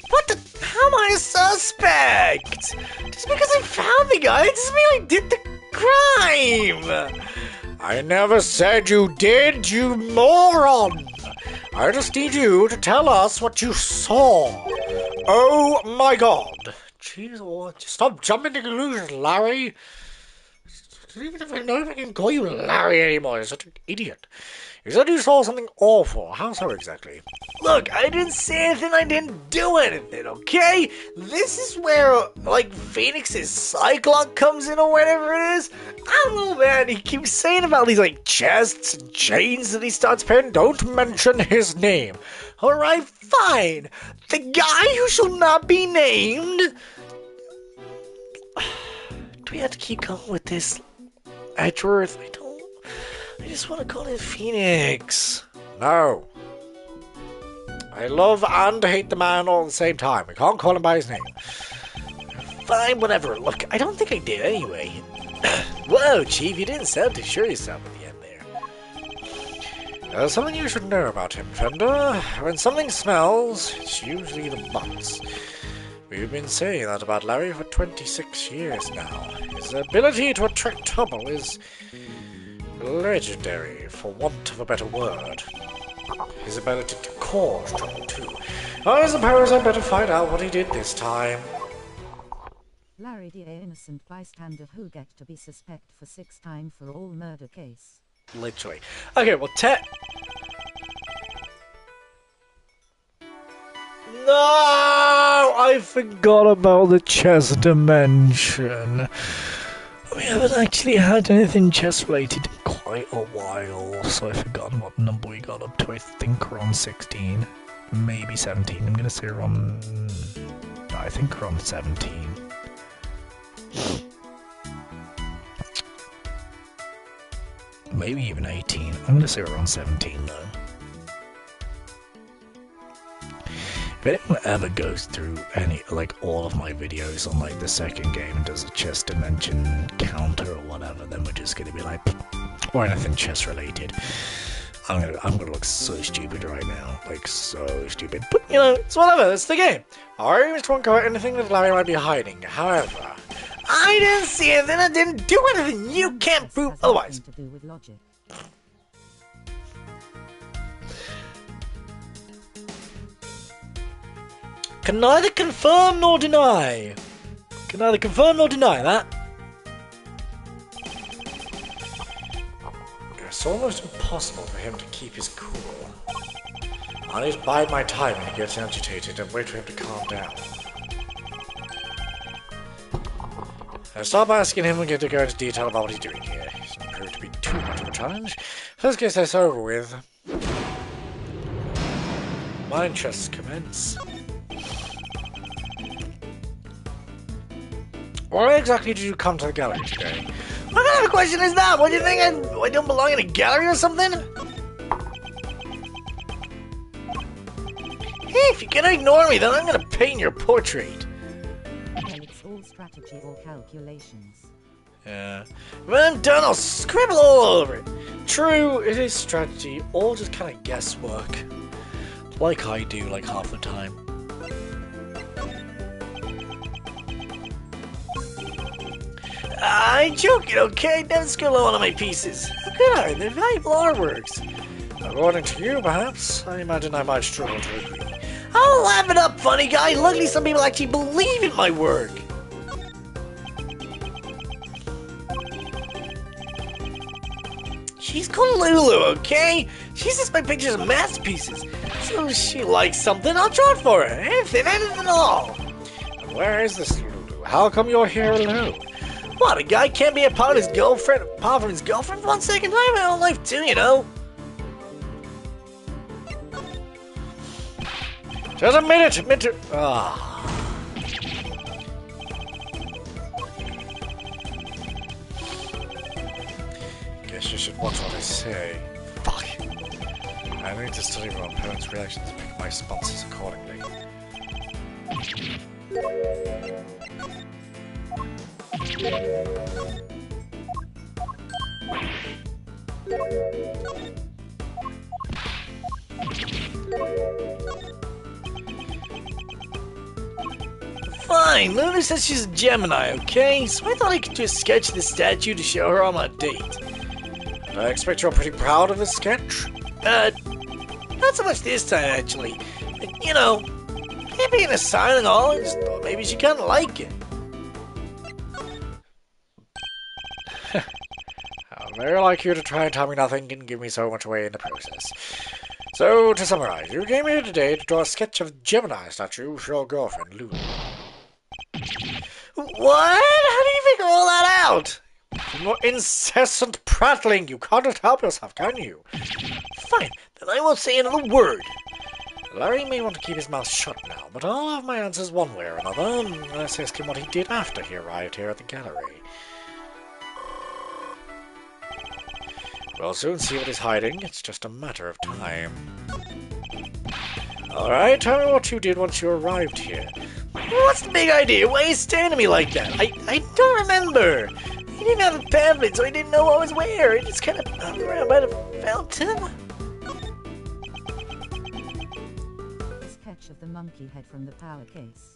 What the? How am I a suspect? Just because I found the guy doesn't mean I did the crime. I never said you did, you moron. I just need you to tell us what you saw. Oh my god. Jeez, stop jumping to conclusions, Larry. I don't even know if I can call you Larry anymore. You're such an idiot. You said you saw something awful. How so exactly? Look, I didn't say anything. I didn't do anything, okay? This is where, like, Phoenix's Cyclops comes in or whatever it is. I don't know, man. He keeps saying about these, like, chests and chains that he starts paying. Don't mention his name. Alright, fine. The guy who shall not be named. Do we have to keep going with this, Edgeworth? I just want to call him Phoenix. No. I love and hate the man all at the same time. I can't call him by his name. Fine, whatever. Look, I don't think I did anyway. Whoa, Chief, you didn't sound too sure yourself at the end there. There's something you should know about him, Fender. When something smells, it's usually the butts. We've been saying that about Larry for 26 years now. His ability to attract trouble is legendary, for want of a better word. His ability to cause trouble, too. I suppose I'd better find out what he did this time.
Larry the innocent bystander who get to be suspect for 6 time for all murder case.
Literally. Okay, well, No! I forgot about the chess dimension. We haven't actually had anything chess related in quite a while, so I've forgotten what number we got up to. I think we're on 16, maybe 17. I'm gonna say we're on. I think we're on 17. Maybe even 18. I'm gonna say we're on 17 though. If anyone ever goes through all of my videos on like the second game and does a chess dimension counter or whatever, then we're just gonna be like, or anything chess related. I'm gonna look so stupid right now, like so stupid. But you know, it's whatever. It's the game. Alright, Mr. Wonka, anything that Larry might be hiding. However, I didn't see anything. I didn't do anything. You can't prove otherwise.
To do with logic.
Can neither confirm nor deny. Can neither confirm nor deny that. It's almost impossible for him to keep his cool. I need to bide my time when he gets agitated and wait for him to calm down. Now stop asking him and get to go into detail about what he's doing here. It's not going to be too much of a challenge. Let's get this over with. Mind chests commence. Why exactly did you come to the gallery today? What kind of a question is that? What do you think? I don't belong in a gallery or something? Hey, if you're gonna ignore me, then I'm gonna paint your portrait.
Well, it's all strategy or calculations.
Yeah. When I'm done, I'll scribble all over it. True, it is strategy, or just kind of guesswork. Like I do, like half the time. I'm joking, okay? Don't scribble one of my pieces. How could I? They're valuable artworks. According to you, perhaps, I imagine I might struggle to agree. I'll laugh it up, funny guy. Luckily, some people actually believe in my work. She's called Lulu, okay? She says my pictures are masterpieces. So if she likes something, I'll draw it for her. Anything at all. Where is this Lulu? How come you're here alone? What, a guy can't be a part of his girlfriend, apart from his girlfriend for 1 second? I have my own life too, you know? Just a minute. Guess you should watch what I say. Fuck. I need to study my opponent's reactions and pick my responses accordingly. Fine, Luna says she's a Gemini, okay? So I thought I could just sketch the statue to show her on my date. I expect you're pretty proud of this sketch? Not so much this time, actually. You know, can't be in a sign and all, I just thought maybe she kinda like it. Very like you to try and tell me nothing and give me so much away in the process. So, to summarize, you came here today to draw a sketch of Gemini statue for your girlfriend, Luna. What? How do you figure all that out? From your incessant prattling, you can't help yourself, can you? Fine, then I won't say another word. Larry may want to keep his mouth shut now, but I'll have my answers one way or another, unless I ask him what he did after he arrived here at the gallery. We'll soon see what he's hiding, it's just a matter of time. Alright, tell me what you did once you arrived here. What's the big idea? Why are you staring at me like that? I don't remember. He didn't have a pamphlet, so he didn't know what was where. He just kind of hung around by the fountain.
A sketch of the monkey head from the power case.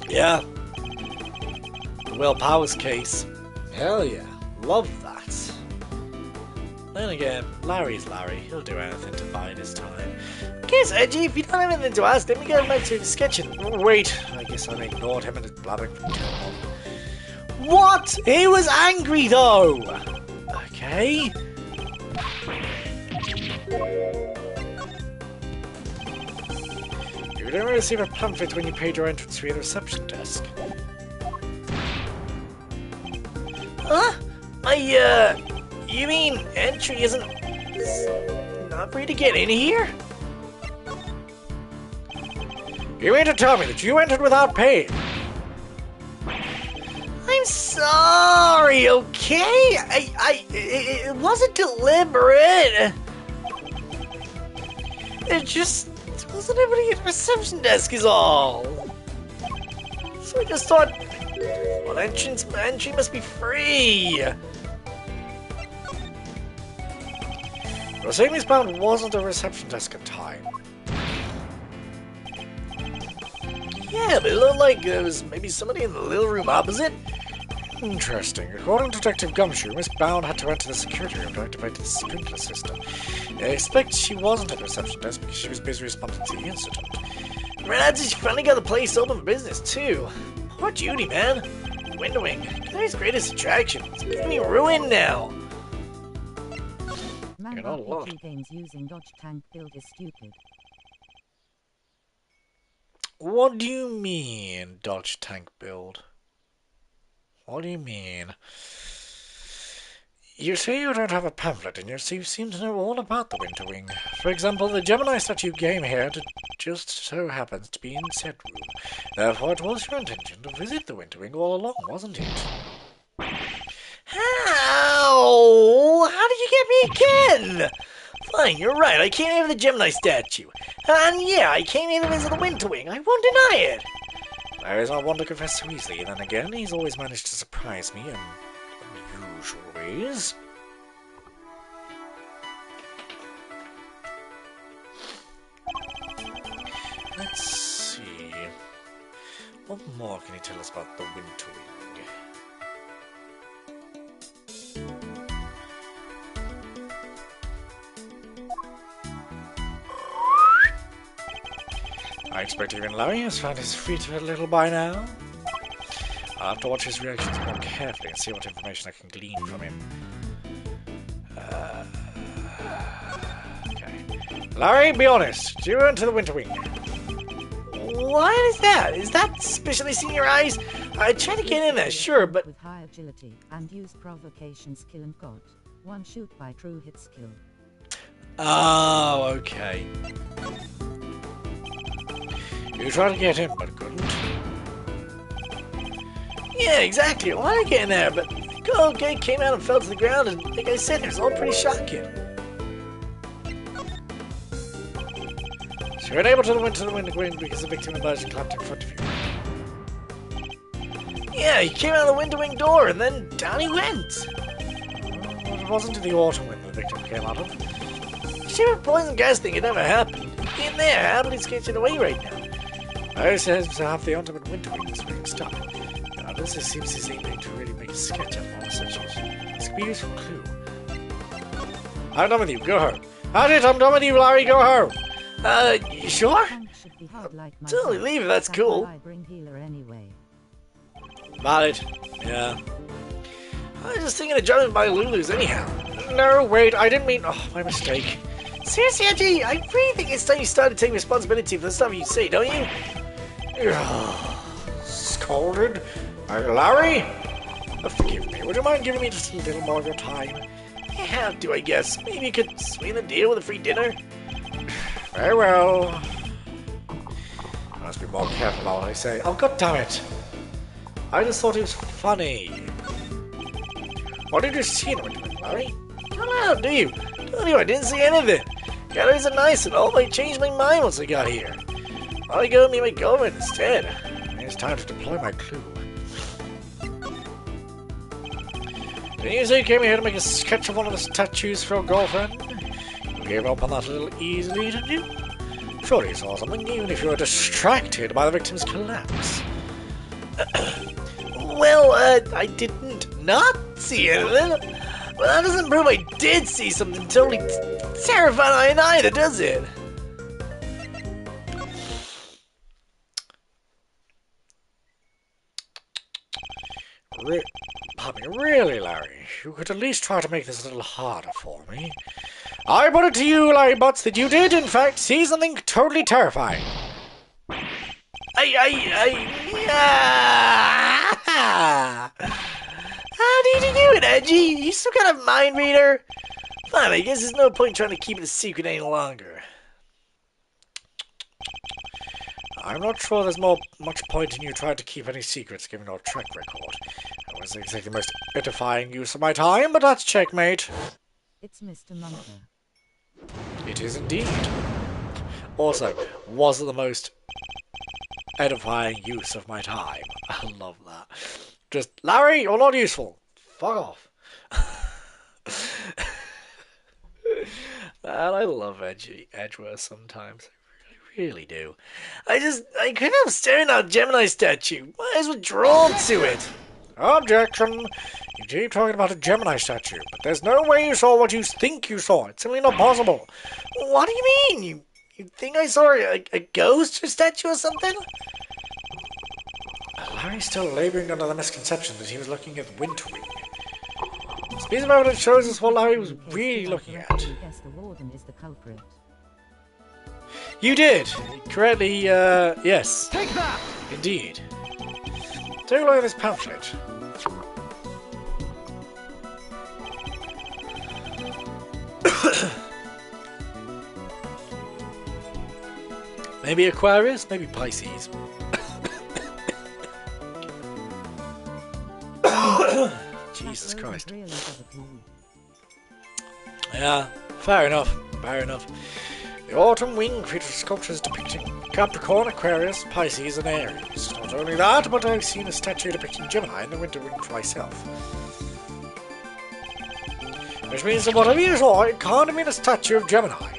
Yeah. The Will Powers case. Hell yeah. Love that. Then again, Larry's Larry. He'll do anything to bide his time. Guess, Edgy, if you don't have anything to ask, then we go back to the sketching. Wait, I guess I ignored him and his blabbering from turn on. What? He was angry, though! Okay. You didn't receive a pamphlet when you paid your entrance fee at the reception desk. Huh? You mean entry isn't not free to get in here? You mean to tell me that you entered without paying? I'm sorry, okay? It wasn't deliberate. It wasn't anybody at the reception desk is all. So I just thought, well, entry must be free. The same is bound wasn't a reception desk at time. Yeah, but it looked like there was maybe somebody in the little room opposite. Interesting. According to Detective Gumshoe, Miss Bound had to enter the security room to activate the sprinkler system. I expect she wasn't at the reception desk because she was busy responding to the incident. Rad, she finally got the place open for business, too. Poor Judy, man. Windowing, Claire's greatest attraction. It's getting me ruined now.
Man RPG games using Dodge Tank build is stupid.
What do you mean, Dodge Tank build? What do you mean? You say you don't have a pamphlet, and you seem to know all about the Winter Wing. For example, the Gemini statue came here just so happens to be in said room. Therefore, it was your intention to visit the Winter Wing all along, wasn't it? How? How did you get me again? Fine, you're right. I came here for the Gemini statue. And yeah, I came here to visit the Winter Wing. I won't deny it. Larry's not one to confess so easily. Then again, he's always managed to surprise me in unusual ways. Let's see. What more can you tell us about the Winter Wing? I expect even Larry has found his feet a little by now. I'll have to watch his reactions more carefully and see what information I can glean from him. Okay. Larry, be honest. Do you enter the Winter Wing? What is that? Is that specially seeing your eyes? I tried to get in there, sure, but...
With high agility and use provocation skill and got one shoot by true hit skill.
Oh, okay. You tried to get in, but couldn't. Yeah, exactly. I wanted to get in there, but the gold gate came out and fell to the ground, and like I said, it was all pretty shocking. So you're unable to went to the window because the victim emerged and clapped in front of you. Yeah, he came out of the window wing door, and then down he went. Well, it wasn't in the autumn when the victim came out of. Stupid poison gas thing, it never happened. In there, happily sketching away right now. I says to have the ultimate winter wing this week stop. Now, this seems his aiming to really make a sketch of all such as. This could be a useful clue. I'm done with you, go home. That's it, I'm done with you, Larry, go home. You sure? Totally leave, that's cool.
I bring healer anyway.
Valid. Yeah. I was just thinking of jumping by Lulu's anyhow. No, wait, I didn't mean... Oh, my mistake. Seriously, Edgy, I really think it's time you started taking responsibility for the stuff you say, don't you? Scolded? Larry? Forgive me, would you mind giving me just a little more of your time? Yeah, do I guess. Maybe you could swing the deal with a free dinner? Very well. I must be more careful about what I say. Oh, god damn it. I just thought it was funny. What did you see in it, Larry? Come out, do you? Tell you I didn't see anything. Galleries are nice and all, I changed my mind once I got here. I'll go meet my girlfriend instead. It's time to deploy my clue. Didn't you say you came here to make a sketch of one of the statues for your girlfriend? You gave up on that a little easily, didn't you? Surely you saw something, even if you were distracted by the victim's collapse. Well, I didn't not see anything. Well, that doesn't prove I did see something totally terrifying either, does it? Pardon me, really, Larry? You could at least try to make this a little harder for me. I put it to you, Larry Butts, that you did, in fact, see something totally terrifying. How did you do it, Edgy? You still got a mind reader? Fine, I guess there's no point trying to keep it a secret any longer. I'm not sure there's much point in you trying to keep any secrets given your track record. That wasn't exactly the most edifying use of my time, but that's checkmate.
It's Mr. Munker.
It is indeed. Also, was it the most edifying use of my time? I love that. Just, Larry, you're not useful. Fuck off. Man, I love Edgeworth sometimes. I really do. I couldn't help staring at that Gemini statue. I was drawn to it. Objection. You keep talking about a Gemini statue, but there's no way you saw what you think you saw. It's simply not possible. What do you mean? You think I saw a ghost or statue or something? Larry's still labouring under the misconception that he was looking at Winterwing. This piece of evidence shows us what Larry was really looking at.
I guess the warden is the culprit.
You did! Correctly, yes.
Take that!
Indeed. Take a look at this pamphlet. Maybe Aquarius, maybe Pisces. Jesus Christ. Yeah, fair enough. Fair enough. The autumn wing features sculptures depicting Capricorn, Aquarius, Pisces, and Aries. Not only that, but I've seen a statue depicting Gemini in the winter wing for myself. Which means that whatever you saw, it can't have been a statue of Gemini.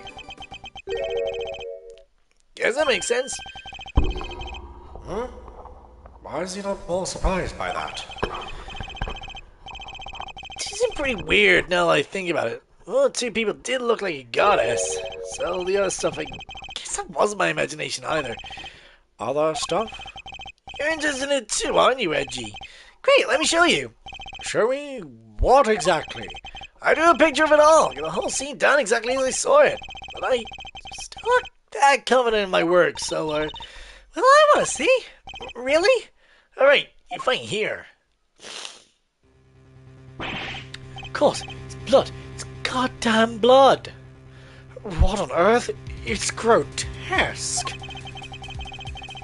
Yes, that makes sense. Huh? Why is he not more surprised by that? It seems pretty weird now that I think about it. Well, two people did look like a goddess, so the other stuff, I guess that wasn't my imagination either. Other stuff? You're interested in it too, aren't you, Edgy? Great, let me show you. Show me what exactly? I drew a picture of it all, get the whole scene done exactly as I saw it. But I still not that confident in my work, so, well, I want to see. Really? Alright,
you find here? Of course, it's blood. It's goddamn blood. What on earth? It's grotesque.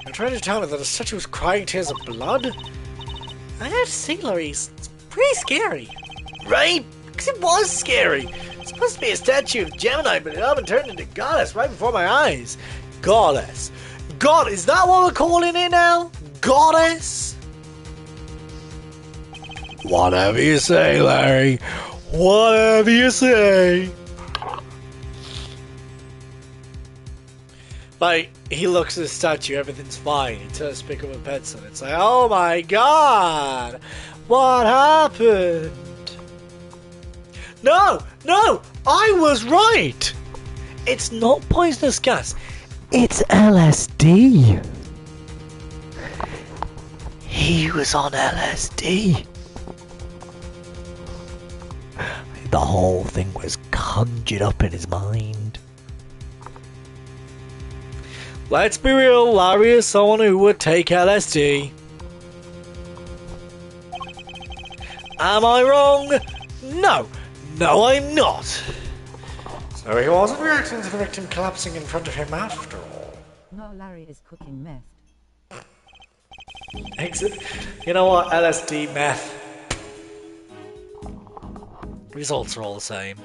You're trying to tell me that a statue was crying tears of blood? I have to say, Larry, it's pretty scary. Right? Because it was scary. It's supposed to be a statue of Gemini, but it all been turned into goddess right before my eyes. Goddess. God, is that what we're calling it now? Goddess?
Whatever you say, Larry. Whatever you say.
Like, he looks at the statue, everything's fine. He turns to pick up a pencil, and it's like, oh my god! What happened? No! No! I was right! It's not poisonous gas. It's LSD. He was on LSD. The whole thing was conjured up in his mind. Let's be real, Larry is someone who would take LSD. Am I wrong? No. No, I'm not.
So he wasn't reacting to the victim collapsing in front of him after all.
No, Larry is cooking meth.
Exit. You know what? LSD, meth. Results are all the same.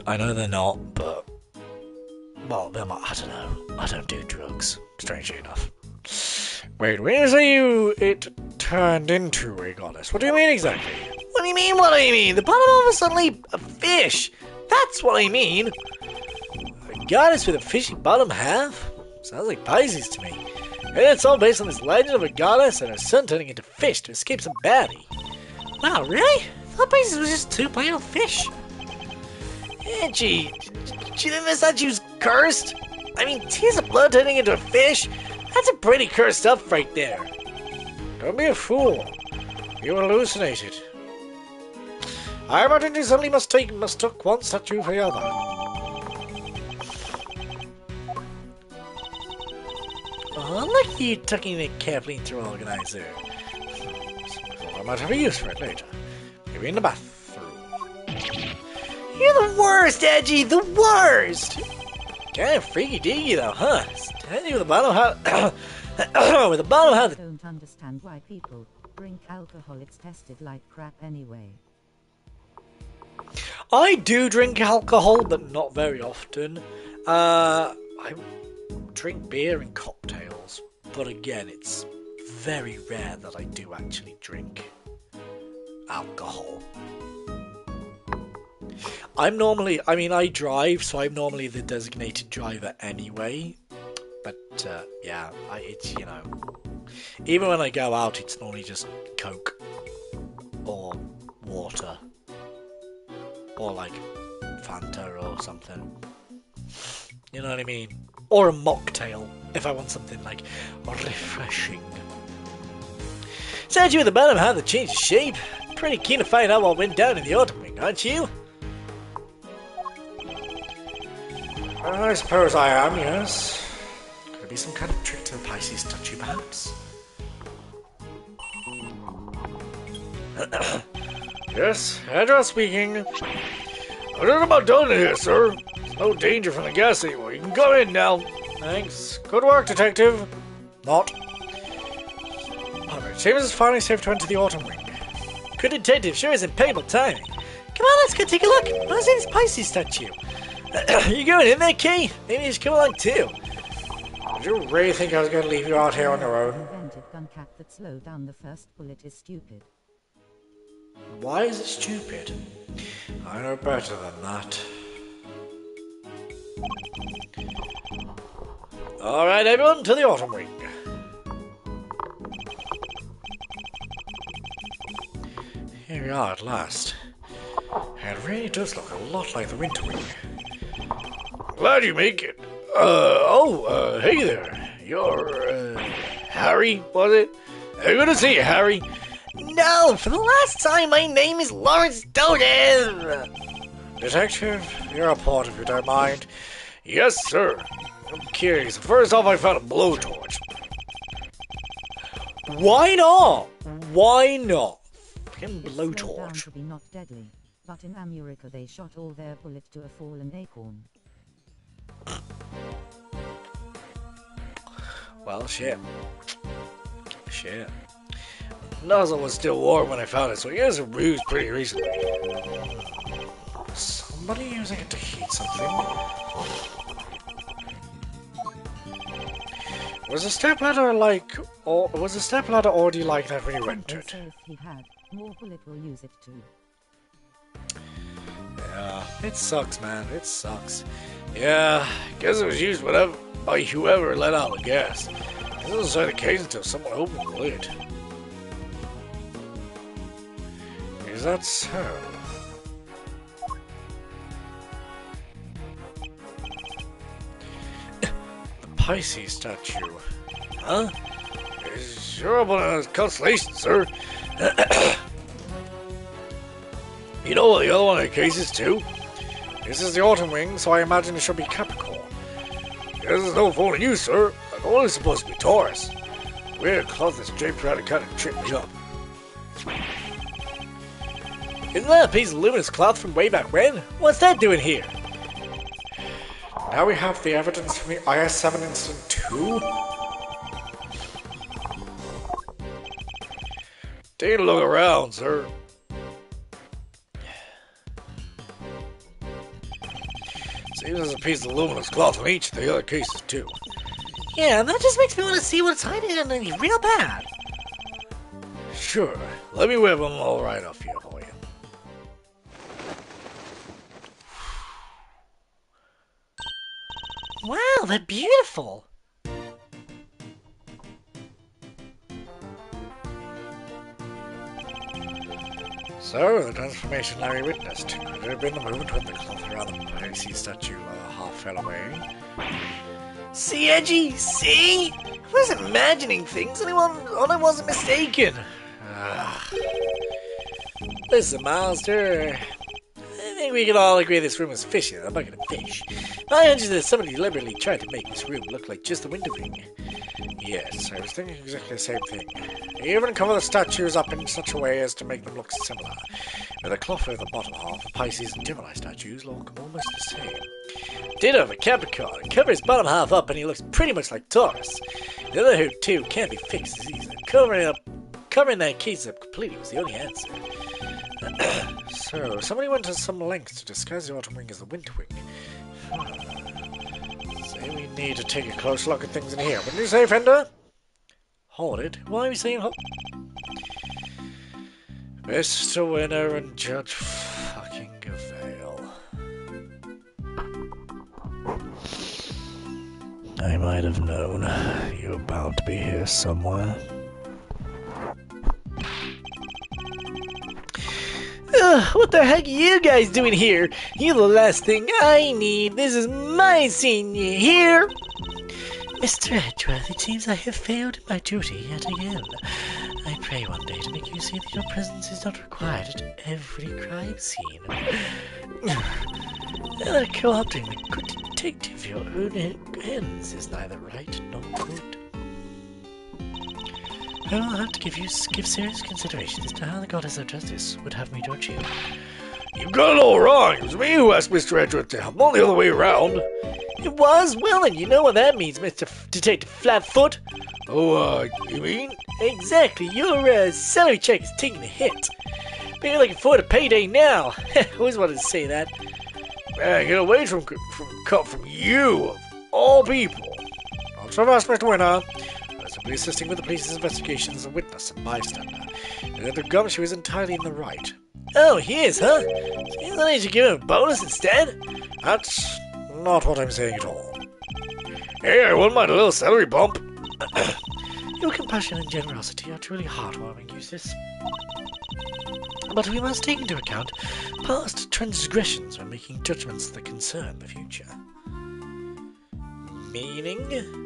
I know they're not, but... Well, they might, I don't know. I don't do drugs, strangely enough.
Wait, when you say it turned into a goddess, what do you mean exactly?
What do you mean, what do you mean? The bottom of is suddenly a fish. That's what I mean. A goddess with a fishy bottom half? Sounds like Pisces to me. And it's all based on this legend of a goddess and her son turning into fish to escape some baddie. Wow, really? I thought Pisces was just two plain old fish. Yeah, gee. Do you think this statue's cursed? I mean, tears of blood turning into a fish? That's a pretty cursed stuff right there.
Don't be a fool. You hallucinated. I imagine you suddenly mistook one statue for the other.
Oh, look at you tucking it carefully into your organizer.
Thought I might have a use for it later. Maybe in the bathroom.
You're the worst, Edgy, the worst! Kind of freaky deaky though, huh? Standing with the bottom how with the bottom how
I don't understand why people drink alcohol. It's tested like crap anyway.
I do drink alcohol, but not very often. I drink beer and cocktails, but again, it's very rare that I do actually drink alcohol. I drive, so I'm normally the designated driver anyway. But, yeah, it's, you know, even when I go out, it's normally just Coke or water or, like, Fanta or something. You know what I mean? Or a mocktail, if I want something, like, refreshing. Said you at the bottom how the change of shape. Pretty keen to find out what went down in the autumn ring, aren't you?
I suppose I am, yes. Could it be some kind of trick to the Pisces statue, perhaps? Yes, Andrew speaking. I'm just about done here, sir. There's no danger from the gas anymore. You can come in now. Thanks. Good work, detective. Not. Alright, James is finally safe to enter the autumn ring.
Good detective, sure is impeccable timing. Come on, let's go take a look. What's in this Pisces statue? You going in there, Key? Maybe you should come along too.
Did you really think I was going to leave you out here on your own?
Invented gun cap that slowed down the first bullet is stupid.
Why is it stupid? I know better than that.
Alright, everyone, to the autumn ring.
Here we are at last. It really does look a lot like the winter ring. Glad you make it. Hey there. You're, Harry, was it? Good to see you, Harry.
No, for the last time, my name is Lawrence Dodev.
Detective, your report if you don't mind. Yes, sir. I'm curious. First off, I found a blowtorch. Why not? Why not? Fucking
It's slowed down
blowtorch.
to be not deadly, but in America they shot all their bullets to a fallen acorn.
Well, shit. Shit. Nozzle was still warm when I found it, so he has a ruse pretty recently. Somebody using it to heat something? Was the stepladder like, or was the stepladder already like that when you entered?
So if he had, more bullet will use it too.
Yeah, it sucks, man. It sucks. Yeah, guess it was used whatever by whoever let out the gas. It doesn't say the case until someone opened the lid. Is that so? The Pisces statue. Huh? It's sure up on a constellation, sir. You know what the other one in the case is too? This is the autumn wing, so I imagine it should be Capricorn. This is no fooling you, sir. I'm only supposed to be Taurus. Weird cloth that's draped around it kind of tripped me up. Isn't that a piece of luminous cloth from way back when? What's that doing here? Now we have the evidence from the IS-7 incident too? Take a look around, sir. Seems there's a piece of luminous cloth in each of the other cases too.
Yeah, that just makes me want to see what's hiding underneath real bad.
Sure, let me whip them all right off here for you.
Wow, they're beautiful.
So, the transformation Larry witnessed. Could it have been the moment when the cloth around the Pisces statue half fell away?
See, Edgy? See? I was imagining things and I wasn't mistaken.
Listen, Master.
I think we can all agree this room is fishy than a bucket of fish. My hunch is that somebody deliberately tried to make this room look like just a window thing.
Yes, I was thinking exactly the same thing. They even cover the statues up in such a way as to make them look similar. With the cloth over the bottom half, the Pisces and Gemini statues look almost the same.
Ditto for Capricorn. Cover his bottom half up and he looks pretty much like Taurus. The other two can't be fixed as easy. Covering their cases up completely was the only answer.
So, somebody went to some lengths to disguise the autumn wing as the winter wing. Say we need to take a close look at things in here. Wouldn't you say, Fender?
Hold it. Why are we saying
Mr. Winner and Judge fucking Gavale. I might have known you were bound to be here somewhere.
What the heck are you guys doing here? You're the last thing I need. This is my scene, you hear? Mr. Edgeworth, it seems I have failed in my duty yet again. I pray one day to make you see that your presence is not required at every crime scene. That co-opting the good detective your own ends is neither right nor good. I will have to give serious consideration as to how the goddess of justice would have me judge you.
You got it all wrong. It was me who asked Mr. Edgeworth to help, not the other way around.
It was? Well, and you know what that means, Mr. Detective Flatfoot.
Oh, you mean?
Exactly. Your salary check is taking a hit. But you're looking forward to payday now. Always wanted to say that.
Man, get away from you, of all people. Not so fast, Mr. Winner. I was simply assisting with the police's investigation as a witness and bystander. And at the gumshoe is entirely in the right.
Oh, he is, huh? So you don't need to give him a bonus instead?
That's not what I'm saying at all. Hey, I wouldn't mind a little salary bump.
Your compassion and generosity are truly heartwarming, Eustace. But we must take into account past transgressions when making judgments that concern the future.
Meaning?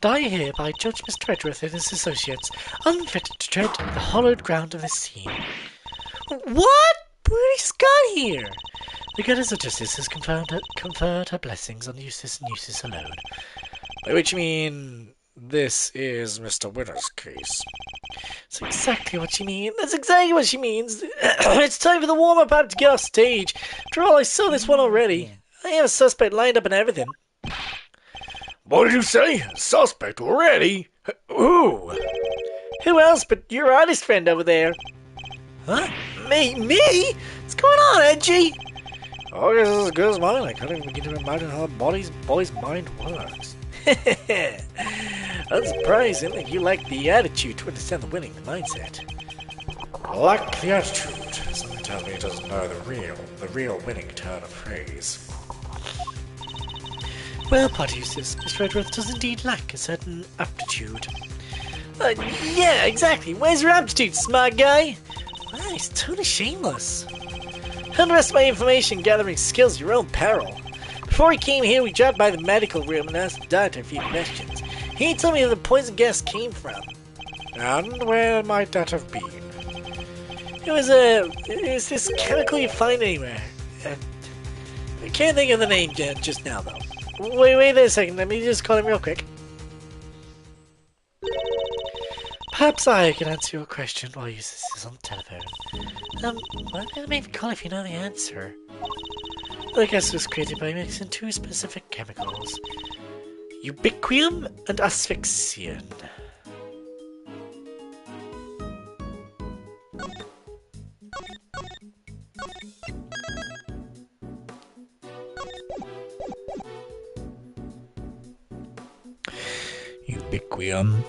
I hereby judge Mr. Edgeworth and his associates unfit to tread the hallowed ground of this scene. What? We just got here. The goddess of justice has conferred her blessings on Eustace and Eustace alone. By which you mean this is Mr. Winter's case.
That's exactly what she means. That's exactly what she means. It's time for the warm-up act to get off stage. After all, I saw this one already. I have a suspect lined up and everything.
What did you say? Suspect already? Who?
Who else but your artist friend over there?
Huh?
Me? What's going on, Edgy?
Oh, I guess it's as good as mine. I can't even begin to imagine how a boy's mind works.
I'm surprised that you like the attitude to understand the winning mindset.
Lack the attitude. Something tells me he doesn't know the real winning turn of phrase.
Well, Pot Eustace, Mr. Redworth does indeed lack a certain aptitude. Yeah, exactly. Where's your aptitude, smart guy? Wow, he's totally shameless. Underestimate information gathering skills at your own peril. Before he came here, we dropped by the medical room and asked the doctor a few questions. He told me where the poison gas came from.
And where might that have been?
It was this chemical you find anywhere. I can't think of the name just now, though. Wait there a second. Let me just call him real quick. Perhaps I can answer your question while Eustace is on the telephone. Well, maybe call if you know the answer. The gas was created by mixing two specific chemicals. Ubiquium and asphyxian.
Ubiquium.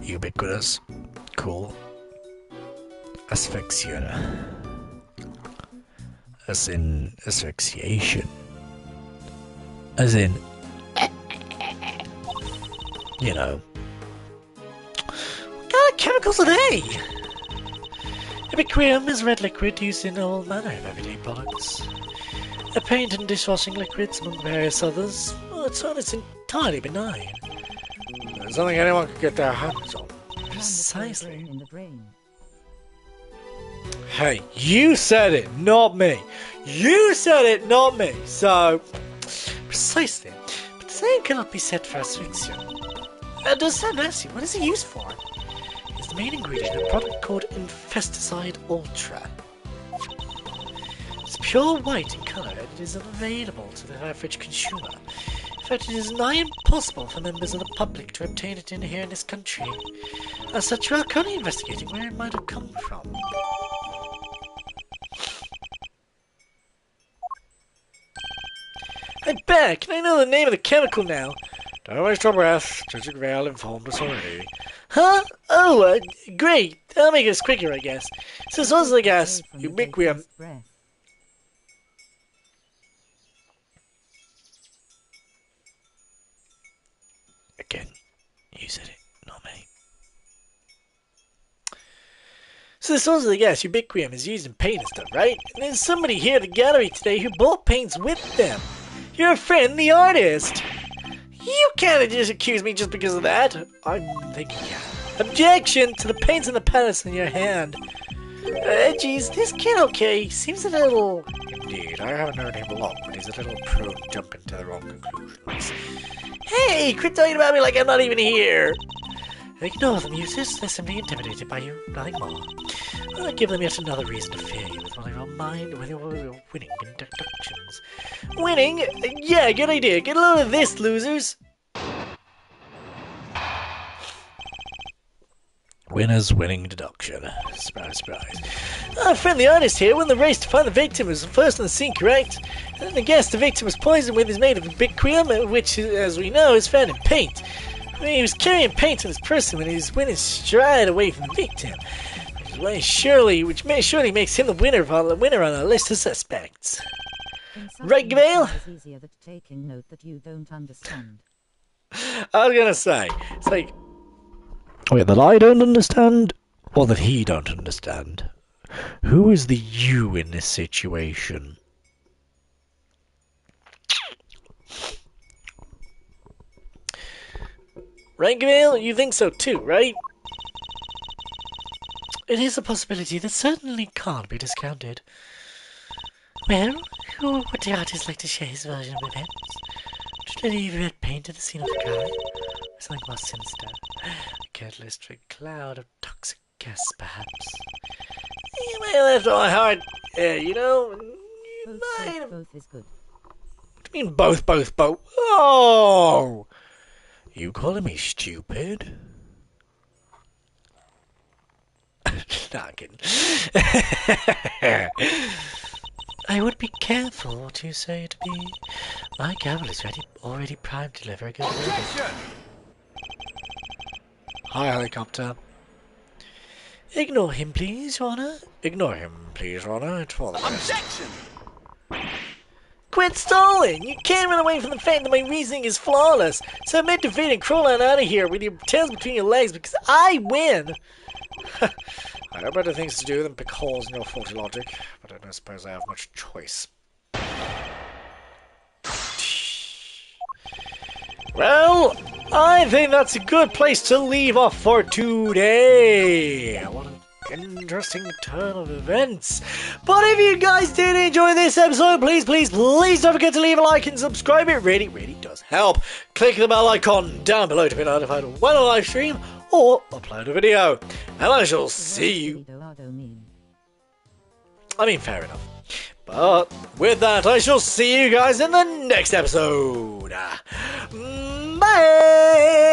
Ubiquitous. Cool. Asphyxian. As in asphyxiation. As in, you know.
What kind of chemicals are they? Ubiquium is red liquid used in all manner of everyday products. A paint and dishwashing liquids, among various others. Well, it's entirely benign.
Something anyone could get their hands on.
Precisely.
In the brain.
Hey, you said it, not me. You said it, not me. So, precisely. But the same cannot be said for asphyxian. Does sound nasty. What is it used for? It's the main ingredient in a product called Infesticide Ultra. It's pure white in colour and it is unavailable to the average consumer. In fact, it is nigh impossible for members of the public to obtain it in here in this country. As such, we are currently investigating where it might have come from. Hey, Bear, can I know the name of the chemical now?
Don't waste your breath. Judge Vale informed us already.
Huh? Oh, great. That'll make us quicker, I guess. So, what's the gas?
Away from the
Ubiquium.
baby's breath.
Again, you said it, not me.
So the source of the gas, ubiquium, is used in paint and stuff, right? And there's somebody here at the gallery today who bought paints with them. Your friend, the artist. You can't just accuse me just because of that. I'm thinking, objection to the paints and the palettes in your hand. Geez, this kid okay. Seems a little...
Indeed, I haven't known him long, but he's a little prone to jumping to the wrong conclusions.
Hey, quit talking about me like I'm not even here. Ignore them, Eustace. They're simply intimidated by you, nothing more. I'll give them yet another reason to fear you with your mind, with your winning deductions. Winning? Yeah, good idea. Get a load of this, losers.
Winner's winning deduction. Surprise, surprise.
Our friend the artist here won the race to find the victim was first on the scene, correct? And I guess the victim was poisoned with his made of ubiquium, which, as we know, is found in paint. I mean, he was carrying paint on his person when he was winning stride away from the victim, which may surely makes him the winner on our list of suspects. Right, Gavale?
It's easier than taking note that you don't understand.
I was gonna say, it's like,
Wait, that I don't understand? Or that he don't understand? Who is the you in this situation?
right, Gavale? You think so too, right? It is a possibility that certainly can't be discounted.
Well, would the artist like to share his version of events? Would you let either had painted the scene of the crime? Or something more sinister? A careless cloud of toxic gas, perhaps? You may have left my heart, you know.
Both is good.
What do you mean both? Oh! You calling me stupid? Nah, I'm kidding.
I would be careful what you say to me. My gavel is already primed to deliver a good verdict.
Hi, helicopter.
Ignore him, please, Your Honor.
Ignore him, please, Your Honor. It's for the best.
Objection!
Quit stalling! You can't run away from the fact that my reasoning is flawless. So admit defeat and crawl on out of here with your tails between your legs because I win!
I have better things to do than pick holes in your faulty logic, but I don't suppose I have much choice. Well, I think that's a good place to leave off for today. What an interesting turn of events. But if you guys did enjoy this episode, please don't forget to leave a like and subscribe. It really does help. Click the bell icon down below to be notified when I live stream or upload a video. And I shall see you. I mean, fair enough. But with that, I shall see you guys in the next episode. Bye!